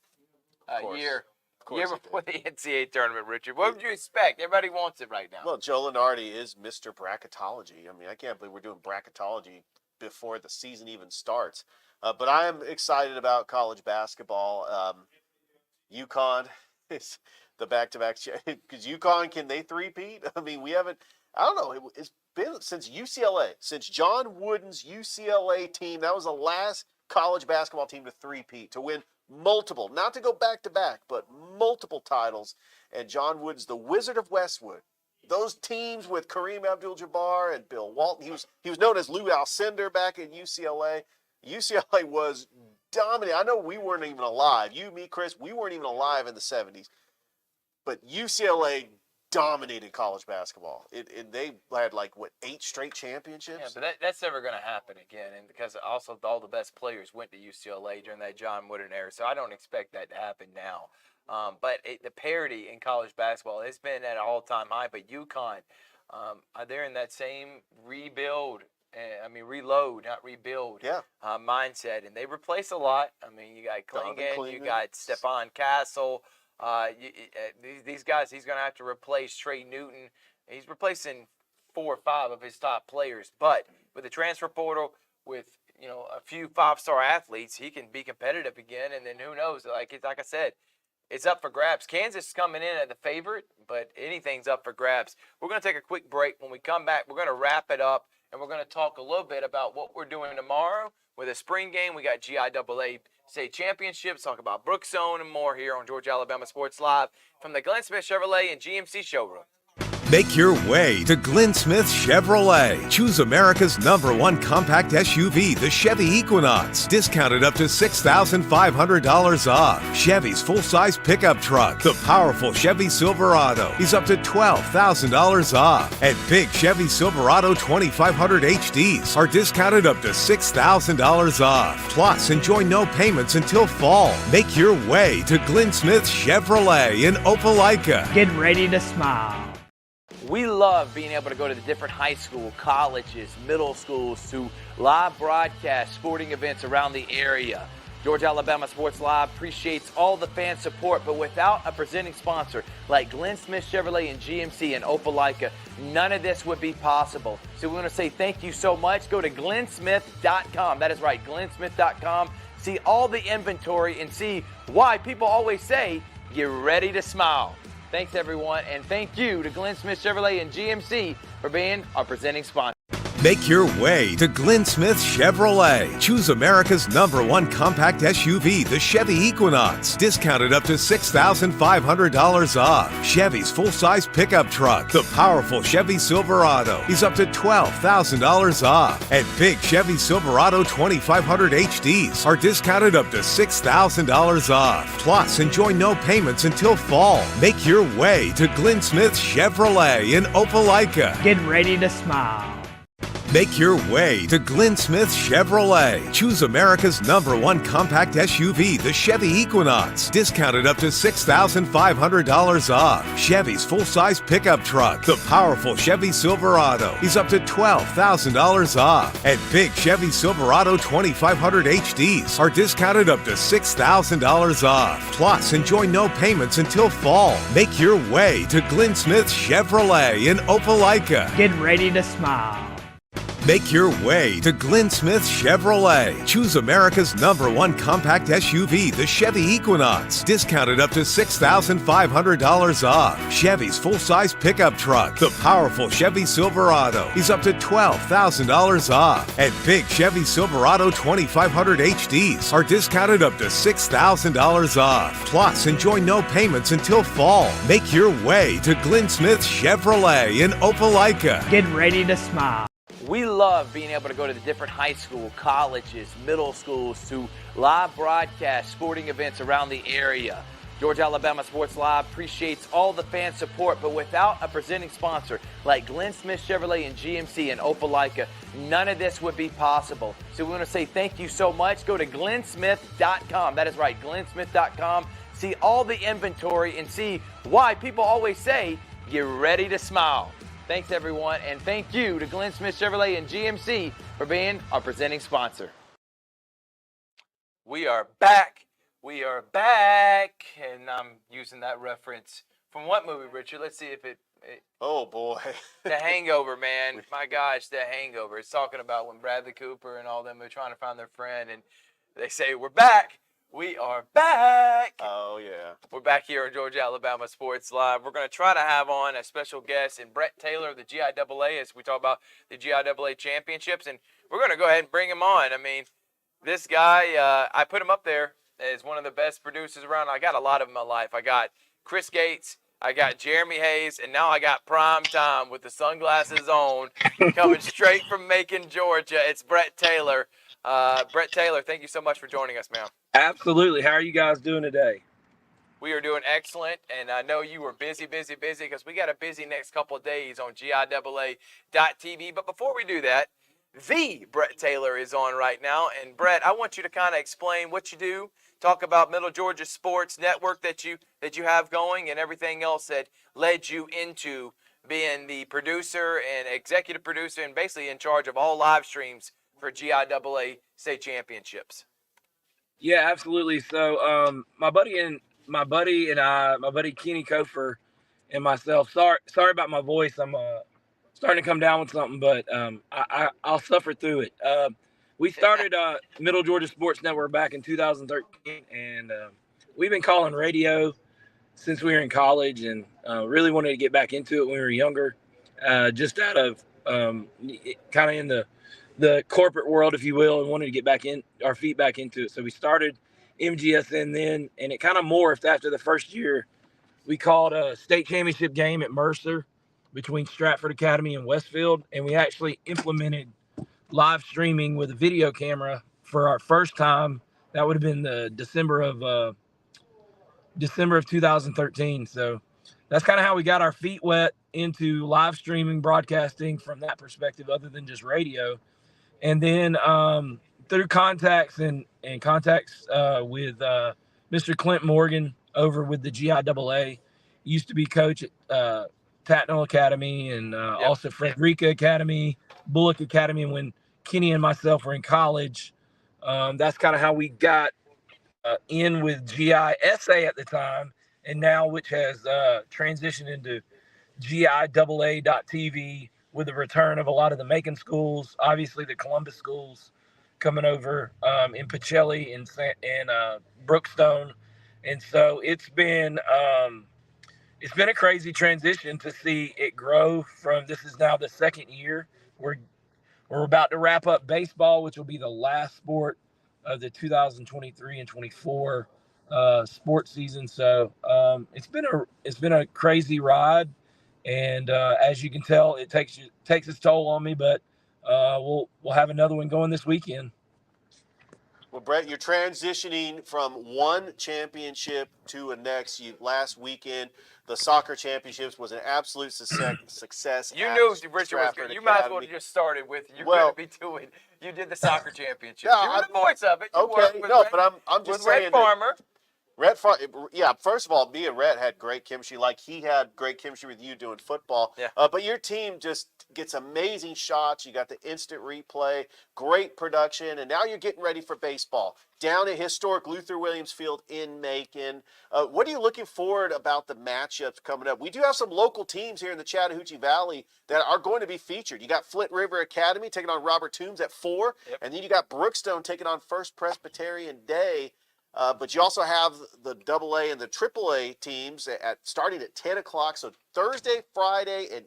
year before the NCAA tournament, Richard. What would you expect? Everybody wants it right now. Well, Joe Lenardi is Mr. Bracketology. I mean, I can't believe we're doing bracketology before the season even starts. But I am excited about college basketball. UConn is the back-to-back because UConn, can they three-peat? I mean, we haven't. I don't know. It's been since UCLA, since John Wooden's UCLA team. That was the last college basketball team to three-peat, to win multiple, not to go back to back, but multiple titles. And John Wooden's the Wizard of Westwood. Those teams with Kareem Abdul-Jabbar and Bill Walton. He was known as Lou Alcindor back in UCLA. UCLA was dominant. I know we weren't even alive. You, me, Chris, we weren't even alive in the 70s. But UCLA dominated college basketball. They had 8 straight championships. Yeah, but that's never going to happen again, and because also all the best players went to UCLA during that John Wooden era, so I don't expect that to happen now. But the parity in college basketball has been at an all-time high. But UConn, they're in that same reload, not rebuild, mindset, and they replace a lot. I mean, you got Klingon, you got Stephon Castle. These guys, he's going to have to replace Trey Newton. He's replacing 4 or 5 of his top players. But with the transfer portal, with a few 5-star athletes, he can be competitive again. And then who knows? Like I said, it's up for grabs. Kansas is coming in at the favorite, but anything's up for grabs. We're going to take a quick break. When we come back, we're going to wrap it up, and we're going to talk a little bit about what we're doing tomorrow with a spring game. We got GIAA state championships, talk about Brookzone and more here on Georgia Alabama Sports Live from the Glynn Smith Chevrolet and GMC showroom. Make your way to Glynn Smith Chevrolet. Choose America's #1 compact SUV, the Chevy Equinox. Discounted up to $6,500 off. Chevy's full-size pickup truck, the powerful Chevy Silverado, is up to $12,000 off. And big Chevy Silverado 2500 HDs are discounted up to $6,000 off. Plus, enjoy no payments until fall. Make your way to Glynn Smith Chevrolet in Opelika. Get ready to smile. We love being able to go to the different high school, colleges, middle schools to live broadcast sporting events around the area. Georgia Alabama Sports Live appreciates all the fan support, but without a presenting sponsor like Glynn Smith Chevrolet and GMC in Opelika, none of this would be possible. So we want to say thank you so much. Go to glennsmith.com. That is right, glennsmith.com. See all the inventory and see why people always say, get ready to smile. Thanks, everyone, and thank you to Glynn Smith Chevrolet and GMC for being our presenting sponsor. Make your way to Glynn Smith Chevrolet. Choose America's #1 compact SUV, the Chevy Equinox. Discounted up to $6,500 off. Chevy's full-size pickup truck, the powerful Chevy Silverado, is up to $12,000 off. And big Chevy Silverado 2500 HDs are discounted up to $6,000 off. Plus, enjoy no payments until fall. Make your way to Glynn Smith Chevrolet in Opelika. Get ready to smile. Make your way to Glynn Smith Chevrolet. Choose America's #1 compact SUV, the Chevy Equinox. Discounted up to $6,500 off. Chevy's full-size pickup truck, the powerful Chevy Silverado, is up to $12,000 off. And big Chevy Silverado 2500 HDs are discounted up to $6,000 off. Plus, enjoy no payments until fall. Make your way to Glynn Smith Chevrolet in Opelika. Get ready to smile. Make your way to Glynn Smith Chevrolet. Choose America's #1 compact SUV, the Chevy Equinox. Discounted up to $6,500 off. Chevy's full-size pickup truck, the powerful Chevy Silverado, is up to $12,000 off. And big Chevy Silverado 2500 HDs are discounted up to $6,000 off. Plus, enjoy no payments until fall. Make your way to Glynn Smith Chevrolet in Opelika. Get ready to smile. We love being able to go to the different high school, colleges, middle schools to live broadcast sporting events around the area. Georgia Alabama Sports Live appreciates all the fan support, but without a presenting sponsor like Glynn Smith Chevrolet and GMC in Opelika, none of this would be possible. So we want to say thank you so much. Go to glennsmith.com. That is right, glennsmith.com. See all the inventory and see why people always say, get ready to smile. Thanks, everyone, and thank you to Glynn Smith Chevrolet and GMC for being our presenting sponsor. We are back. We are back. And I'm using that reference from what movie, Richard? Let's see if it Oh, boy. The Hangover, man. My gosh, The Hangover. It's talking about when Bradley Cooper and all them are trying to find their friend, and they say, we're back. We are back. Oh, yeah. We're back here on Georgia Alabama Sports Live. We're going to try to have on a special guest in Brett Taylor of the GIAA as we talk about the GIAA championships. And we're going to go ahead and bring him on. I mean, this guy, I put him up there is one of the best producers around. I got a lot of them in my life. I got Chris Gates, I got Jeremy Hayes, and now I got Prime Time with the sunglasses on, coming straight from Macon, Georgia. It's Brett Taylor. Brett Taylor, thank you so much for joining us, man. Absolutely. How are you guys doing today? We are doing excellent, and I know you were busy because we got a busy next couple of days on GIAA.tv. But before we do that, the Brett Taylor is on right now. And Brett, I want you to kind of explain what you do, talk about Middle Georgia Sports Network that you have going, and everything else that led you into being the producer and executive producer and basically in charge of all live streams for GIAA state championships. Yeah, absolutely. So my buddy Kenny Kofer and myself, sorry about my voice. I'm starting to come down with something, but I'll suffer through it. We started Middle Georgia Sports Network back in 2013, and we've been calling radio since we were in college, and really wanted to get back into it when we were younger, just out of kind of in the corporate world, if you will, and wanted to get our feet back into it. So we started MGSN then, and it kind of morphed after the first year. We called a state championship game at Mercer between Stratford Academy and Westfield, and we actually implemented live streaming with a video camera for our first time. That would have been the December of 2013. So that's kind of how we got our feet wet into live streaming broadcasting from that perspective, other than just radio. And then through contacts with Mr. Clint Morgan over with the GIAA, used to be coach at Tatnall Academy and also Frederica Academy, Bullock Academy. And when Kenny and myself were in college, that's kind of how we got in with GISA at the time, and now which has transitioned into GIAA.tv with the return of a lot of the Macon schools, obviously the Columbus schools coming over in Pacelli and Brookstone. And so it's been a crazy transition to see it grow from, this is now the second year. We're about to wrap up baseball, which will be the last sport of the 2023 and 24 sports season. So it's been a crazy ride. And as you can tell, it takes its toll on me, but we'll have another one going this weekend. Well, Brett, you're transitioning from one championship to a next. Last weekend, the soccer championships was an absolute success. You knew Richard was good. You might as well just started with going to be doing. You did the soccer championship. No, you were the voice of it. You okay, with no, Red, but I'm just with saying. Red Farmer. Yeah, first of all, me and Rhett had great chemistry, like he had great chemistry with you doing football. Yeah. But your team just gets amazing shots. You got the instant replay, great production, and now you're getting ready for baseball down at historic Luther Williams Field in Macon. What are you looking forward about the matchups coming up? We do have some local teams here in the Chattahoochee Valley that are going to be featured. You got Flint River Academy taking on Robert Toombs at 4, and then you got Brookstone taking on First Presbyterian Day. But you also have the AA and the AAA teams starting at 10 o'clock. So Thursday, Friday, and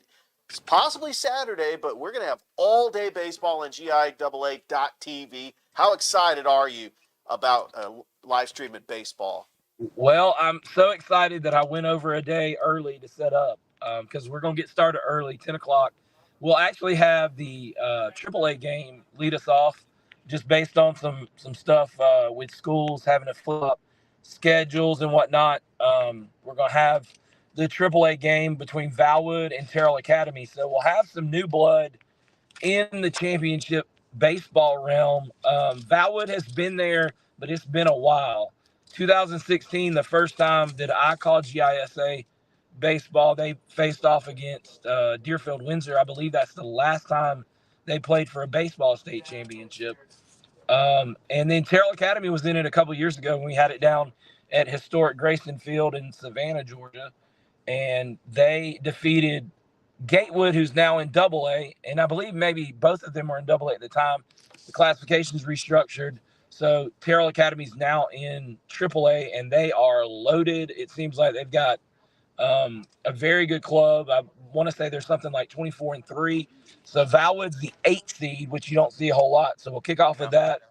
possibly Saturday, but we're going to have all-day baseball on GIAA.tv. How excited are you about live streaming baseball? Well, I'm so excited that I went over a day early to set up because we're going to get started early, 10 o'clock. We'll actually have the AAA game lead us off, just based on some stuff with schools having to flip up schedules and whatnot. We're going to have the AAA game between Valwood and Terrell Academy. So we'll have some new blood in the championship baseball realm. Valwood has been there, but it's been a while. 2016, the first time that I called GISA baseball, they faced off against Deerfield Windsor. I believe that's the last time they played for a baseball state championship. And then Terrell Academy was in it a couple years ago when we had it down at historic Grayson Field in Savannah, Georgia. And they defeated Gatewood, who's now in AA. And I believe maybe both of them were in AA at the time. The classification's restructured. So Terrell Academy's now in AAA, and they are loaded. It seems like they've got a very good club. I want to say there's something like 24-3. So Valwood's the 8th seed, which you don't see a whole lot. So we'll kick off with that.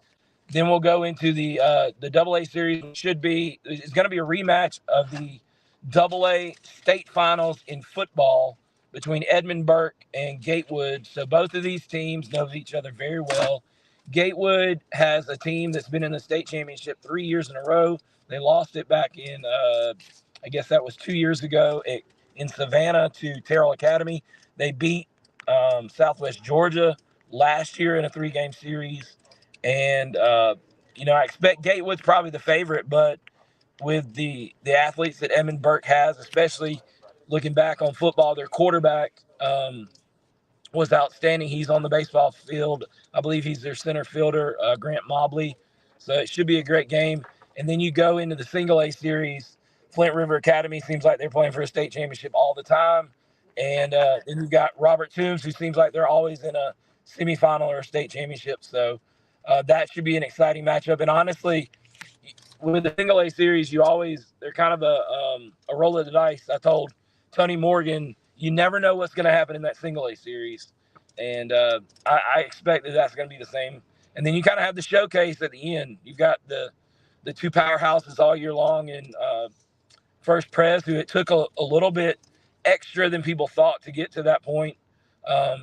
Then we'll go into the Double A series. It's going to be a rematch of the Double A state finals in football between Edmund Burke and Gatewood. So both of these teams know each other very well. Gatewood has a team that's been in the state championship 3 years in a row. They lost it back in, I guess that was 2 years ago in Savannah to Terrell Academy. They beat Southwest Georgia last year in a 3-game series. And, I expect Gatewood's probably the favorite, but with the athletes that Edmund Burke has, especially looking back on football, their quarterback was outstanding. He's on the baseball field. I believe he's their center fielder, Grant Mobley. So it should be a great game. And then you go into the single A series. Flint River Academy seems like they're playing for a state championship all the time. And then you've got Robert Toombs, who seems like they're always in a semifinal or a state championship. So that should be an exciting matchup. And honestly, with the single A series, they're kind of a roll of the dice. I told Tony Morgan, you never know what's going to happen in that single A series. And I expect that's going to be the same. And then you kind of have the showcase at the end. You've got the two powerhouses all year long in First Pres, who it took a little bit extra than people thought to get to that point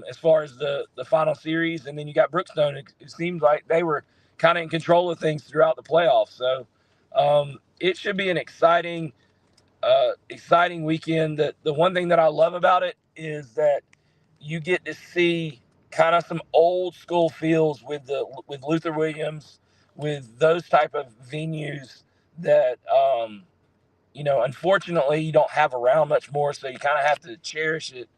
as far as the final series. And then you got Brookstone. It seemed like they were kind of in control of things throughout the playoffs. So it should be an exciting weekend. The one thing that I love about it is that you get to see kind of some old school feels with Luther Williams, with those type of venues that unfortunately you don't have around much more. So you kind of have to cherish it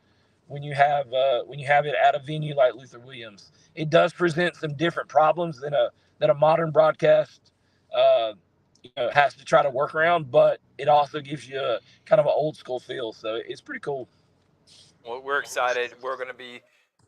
when you have it at a venue like Luther Williams. It does present some different problems than a modern broadcast has to try to work around, but it also gives you a kind of an old school feel. So it's pretty cool. Well, we're excited. We're going to be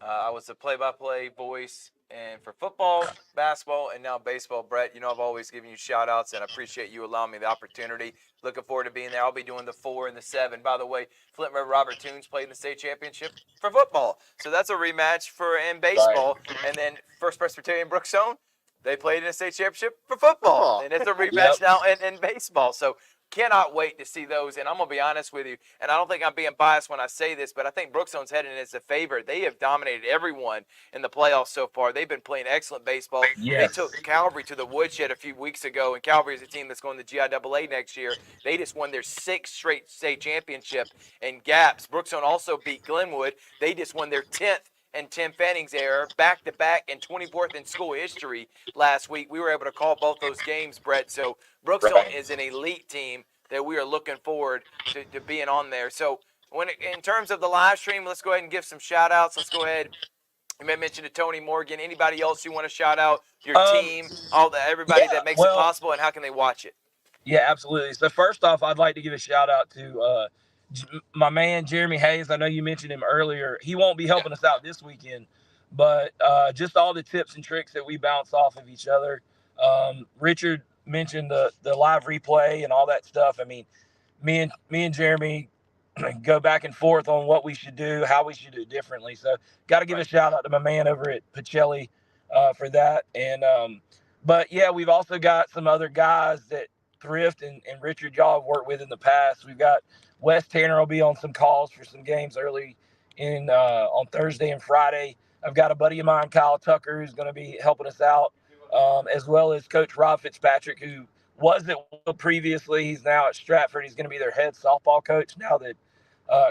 I was a play-by-play voice and for football, basketball, and now baseball. Brett, I've always given you shout-outs, and I appreciate you allowing me the opportunity. Looking forward to being there. I'll be doing the 4 and the 7. By the way, Flint River Robert Toombs played in the state championship for football. So that's a rematch in baseball. Right. And then First Presbyterian Brookstone, they played in the state championship for football. And it's a rematch now in baseball. So cannot wait to see those. And I'm going to be honest with you, and I don't think I'm being biased when I say this, but I think Brookstone's heading as a favorite. They have dominated everyone in the playoffs so far. They've been playing excellent baseball. Yes. They took Calvary to the woodshed a few weeks ago, and Calvary is a team that's going to GIAA next year. They just won their 6th straight state championship in GAPS. Brookstone also beat Glenwood. They just won their 10th and Tim Fanning's era, back-to-back and 24th in school history last week. We were able to call both those games, Brett. So Brookstone is an elite team that we are looking forward to being on there. So in terms of the live stream, let's go ahead and give some shout-outs. Let's go ahead. You may mention to Tony Morgan. Anybody else you want to shout out? Your team, everybody that makes it possible, and how can they watch it? Yeah, absolutely. So first off, I'd like to give a shout-out to my man, Jeremy Hayes. I know you mentioned him earlier. He won't be helping us out this weekend, but just all the tips and tricks that we bounce off of each other. Richard mentioned the live replay and all that stuff. I mean, me and Jeremy go back and forth on what we should do, how we should do it differently. So got to give a shout out to my man over at Pacelli for that. And but yeah, we've also got some other guys that Thrift and Richard, y'all have worked with in the past. We've got Wes Tanner will be on some calls for some games early on Thursday and Friday. I've got a buddy of mine, Kyle Tucker, who's going to be helping us out, as well as Coach Rob Fitzpatrick, who was at Will previously. He's now at Stratford. He's going to be their head softball coach now that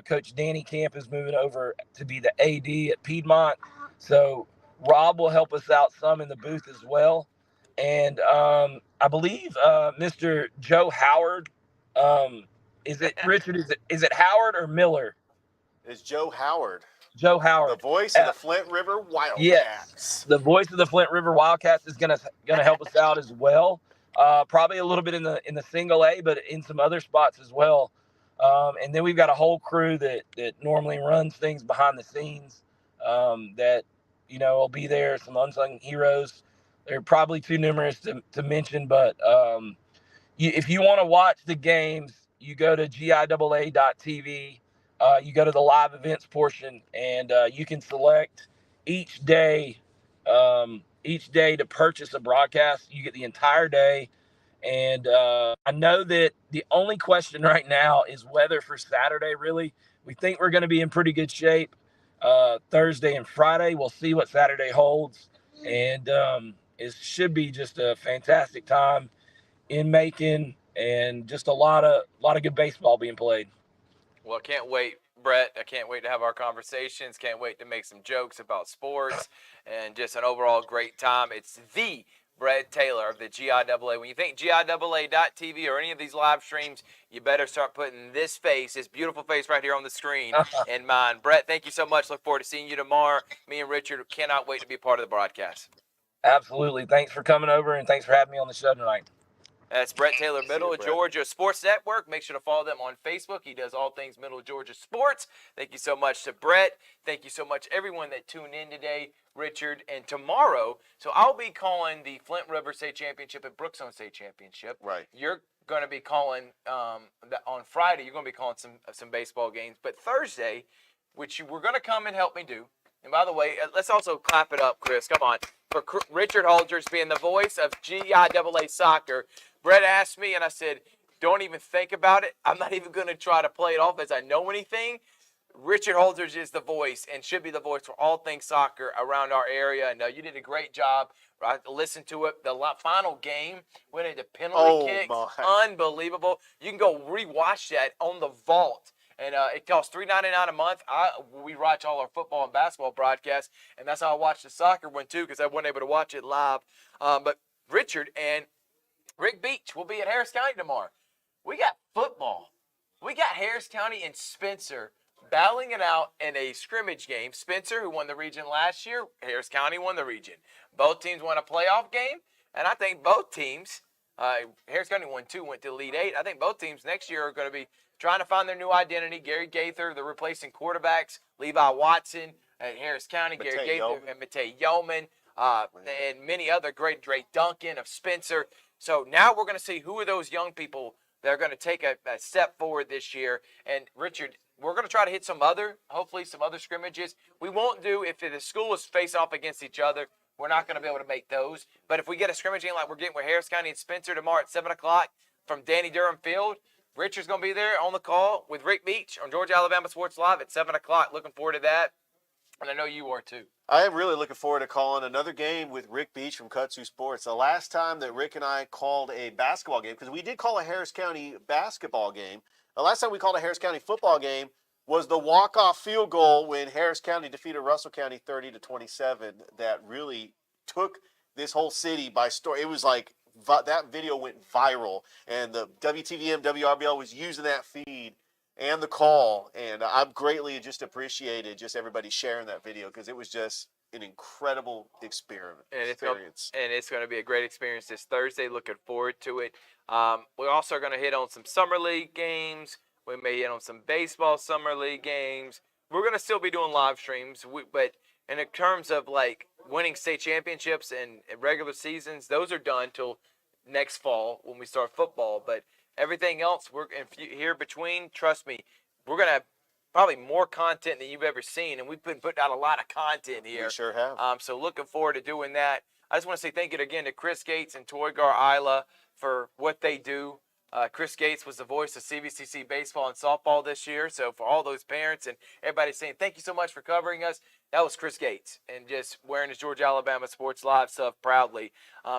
Coach Danny Camp is moving over to be the AD at Piedmont. So Rob will help us out some in the booth as well. And I believe Mr. Joe Howard, is it Richard? Is it Howard or Miller? It's Joe Howard. Joe Howard, the voice of the Flint River Wildcats. Yes, the voice of the Flint River Wildcats is gonna help us out as well. Probably a little bit in the single A, but in some other spots as well. And then we've got a whole crew that normally runs things behind the scenes that will be there. Some unsung heroes. They're probably too numerous to mention, but if you want to watch the games, you go to GIAA.tv. You go to the live events portion, and you can select each day each day to purchase a broadcast. You get the entire day. And I know that the only question right now is weather for Saturday, really. We think we're going to be in pretty good shape Thursday and Friday. We'll see what Saturday holds. And it should be just a fantastic time in Macon and just a lot of good baseball being played. Well, I can't wait, Brett. I can't wait to have our conversations. Can't wait to make some jokes about sports and just an overall great time. It's the Brett Taylor of the GIAA. When you think GIAA.tv or any of these live streams, you better start putting this face, this beautiful face right here on the screen in mind. Brett, thank you so much. Look forward to seeing you tomorrow. Me and Richard cannot wait to be a part of the broadcast. Absolutely. Thanks for coming over, and thanks for having me on the show tonight. That's Brett Taylor, Middle Brett. Georgia Sports Network. Make sure to follow them on Facebook. He does all things Middle Georgia sports. Thank you so much to Brett. Thank you so much, everyone that tuned in today, Richard. And tomorrow, so I'll be calling the Flint River State Championship and Brookstone State Championship. Right. You're going to be calling on Friday. You're going to be calling some baseball games. But Thursday, which you were going to come and help me do. And by the way, let's also clap it up, Chris. Come on. For Richard Holdridge being the voice of GIAA soccer. Brett asked me, and I said, don't even think about it. I'm not even going to try to play it off as I know anything. Richard Holdridge is the voice and should be the voice for all things soccer around our area. And you did a great job. I listened to it. The final game went into penalty kicks. My. Unbelievable. You can go rewatch that on the Vault. And it costs $3.99 a month. We watch all our football and basketball broadcasts, and that's how I watched the soccer one too, because I wasn't able to watch it live. But Richard and Rick Beach will be at Harris County tomorrow. We got football. We got Harris County and Spencer battling it out in a scrimmage game. Spencer, who won the region last year, Harris County won the region. Both teams won a playoff game, and I think both teams, Harris County won 2, went to Elite 8. I think both teams next year are going to be trying to find their new identity. Gary Gaither, they're replacing quarterbacks. Levi Watson at Harris County, Gary Gaither and Matei Yeoman, and many other great, Dre Duncan of Spencer. So now we're going to see who are those young people that are going to take a step forward this year. And Richard, we're going to try to hit hopefully some other scrimmages. We won't do, if the schools face off against each other, we're not going to be able to make those. But if we get a scrimmage game like we're getting with Harris County and Spencer tomorrow at 7 o'clock from Danny Durham Field, Richard's going to be there on the call with Rick Beach on Georgia Alabama Sports Live at 7 o'clock. Looking forward to that. And I know you are too. I am really looking forward to calling another game with Rick Beach from Kutsu Sports. The last time that Rick and I called a basketball game, because we did call a Harris County basketball game, the last time we called a Harris County football game was the walk-off field goal when Harris County defeated Russell County 30-27 that really took this whole city by storm. It was like that video went viral, and the WTVM, WRBL was using that feed and the call, and I've greatly just appreciated just everybody sharing that video because it was just an incredible experience. And it's going to be a great experience this Thursday. Looking forward to it. We're also going to hit on some summer league games. We may hit on some baseball summer league games. We're going to still be doing live streams, but in terms of like winning state championships and regular seasons, those are done till next fall when we start football. But everything else, here between, trust me, we're going to have probably more content than you've ever seen. And we've been putting out a lot of content here. We sure have. So looking forward to doing that. I just want to say thank you again to Chris Gates and Toygar Isla for what they do. Chris Gates was the voice of CVCC baseball and softball this year. So for all those parents and everybody saying thank you so much for covering us, that was Chris Gates and just wearing his Georgia Alabama Sports Live stuff proudly.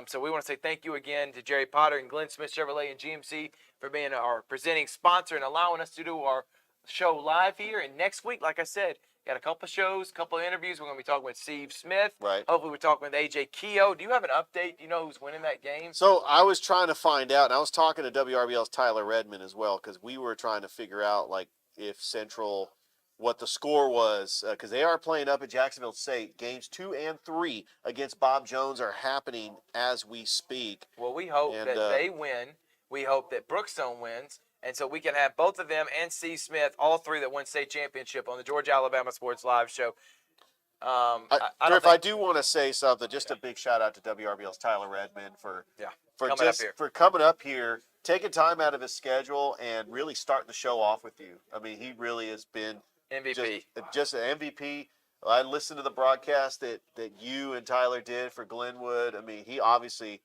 So we want to say thank you again to Jerry Potter and Glynn Smith Chevrolet and GMC for being our presenting sponsor and allowing us to do our show live here. And next week, like I said, got a couple of shows, a couple of interviews. We're going to be talking with Steve Smith. Right. Hopefully we're talking with AJ Keogh. Do you have an update? Do you know who's winning that game? So I was trying to find out, and I was talking to WRBL's Tyler Redmond as well, because we were trying to figure out, like, if Central, what the score was, because they are playing up at Jacksonville State. Games 2 and 3 against Bob Jones are happening as we speak. Well, we hope that they win. We hope that Brookstone wins. And so we can have both of them and Steve Smith, all three that won state championship on the Georgia Alabama Sports Live show. I do want to say something. Just a big shout out to WRBL's Tyler Redmond for coming up here, taking time out of his schedule, and really starting the show off with you. I mean, he really has been MVP. Just an MVP. I listened to the broadcast that you and Tyler did for Glenwood. I mean, he obviously,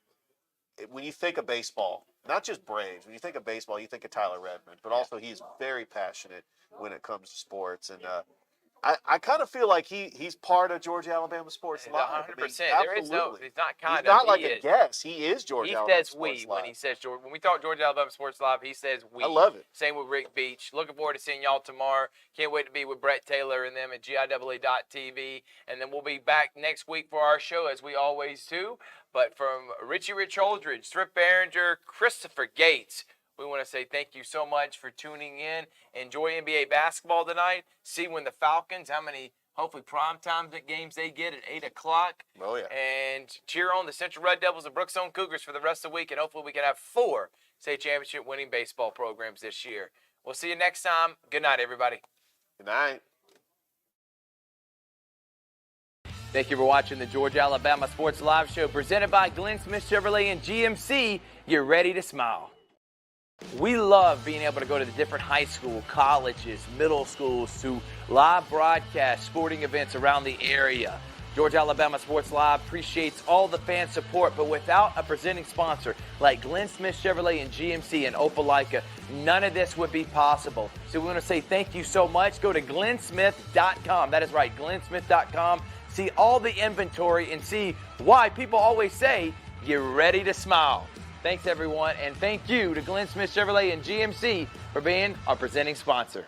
when you think of baseball, not just Braves, when you think of baseball, you think of Tyler Redmond, but also he's very passionate when it comes to sports. And I kind of feel like he's part of Georgia Alabama Sports Live. 100%. I mean, There is no, absolutely. he's not kind He's of. not like He a is. guest. He is Georgia He Alabama says Sports we Live. when he says Georgia. When we talk Georgia Alabama Sports Live, he says we. I love it. Same with Rick Beach. Looking forward to seeing y'all tomorrow. Can't wait to be with Brett Taylor and them at GIAA.tv. And then we'll be back next week for our show, as we always do. But from Rich Holdridge, Thrift Barringer, Christopher Gates, we want to say thank you so much for tuning in. Enjoy NBA basketball tonight. See when the Falcons, how many, hopefully primetime games they get at 8 o'clock. Oh, yeah. And cheer on the Central Red Devils and Brookstone Cougars for the rest of the week. And hopefully we can have 4 state championship winning baseball programs this year. We'll see you next time. Good night, everybody. Good night. Thank you for watching the Georgia Alabama Sports Live Show presented by Glynn Smith Chevrolet and GMC. You're ready to smile. We love being able to go to the different high school, colleges, middle schools to live broadcast sporting events around the area. Georgia Alabama Sports Live appreciates all the fan support, but without a presenting sponsor like Glynn Smith Chevrolet and GMC and Opelika, none of this would be possible. So we want to say thank you so much. Go to glennsmith.com. That is right, glennsmith.com. See all the inventory and see why people always say you're ready to smile. Thanks, everyone, and thank you to Glynn Smith Chevrolet and GMC for being our presenting sponsor.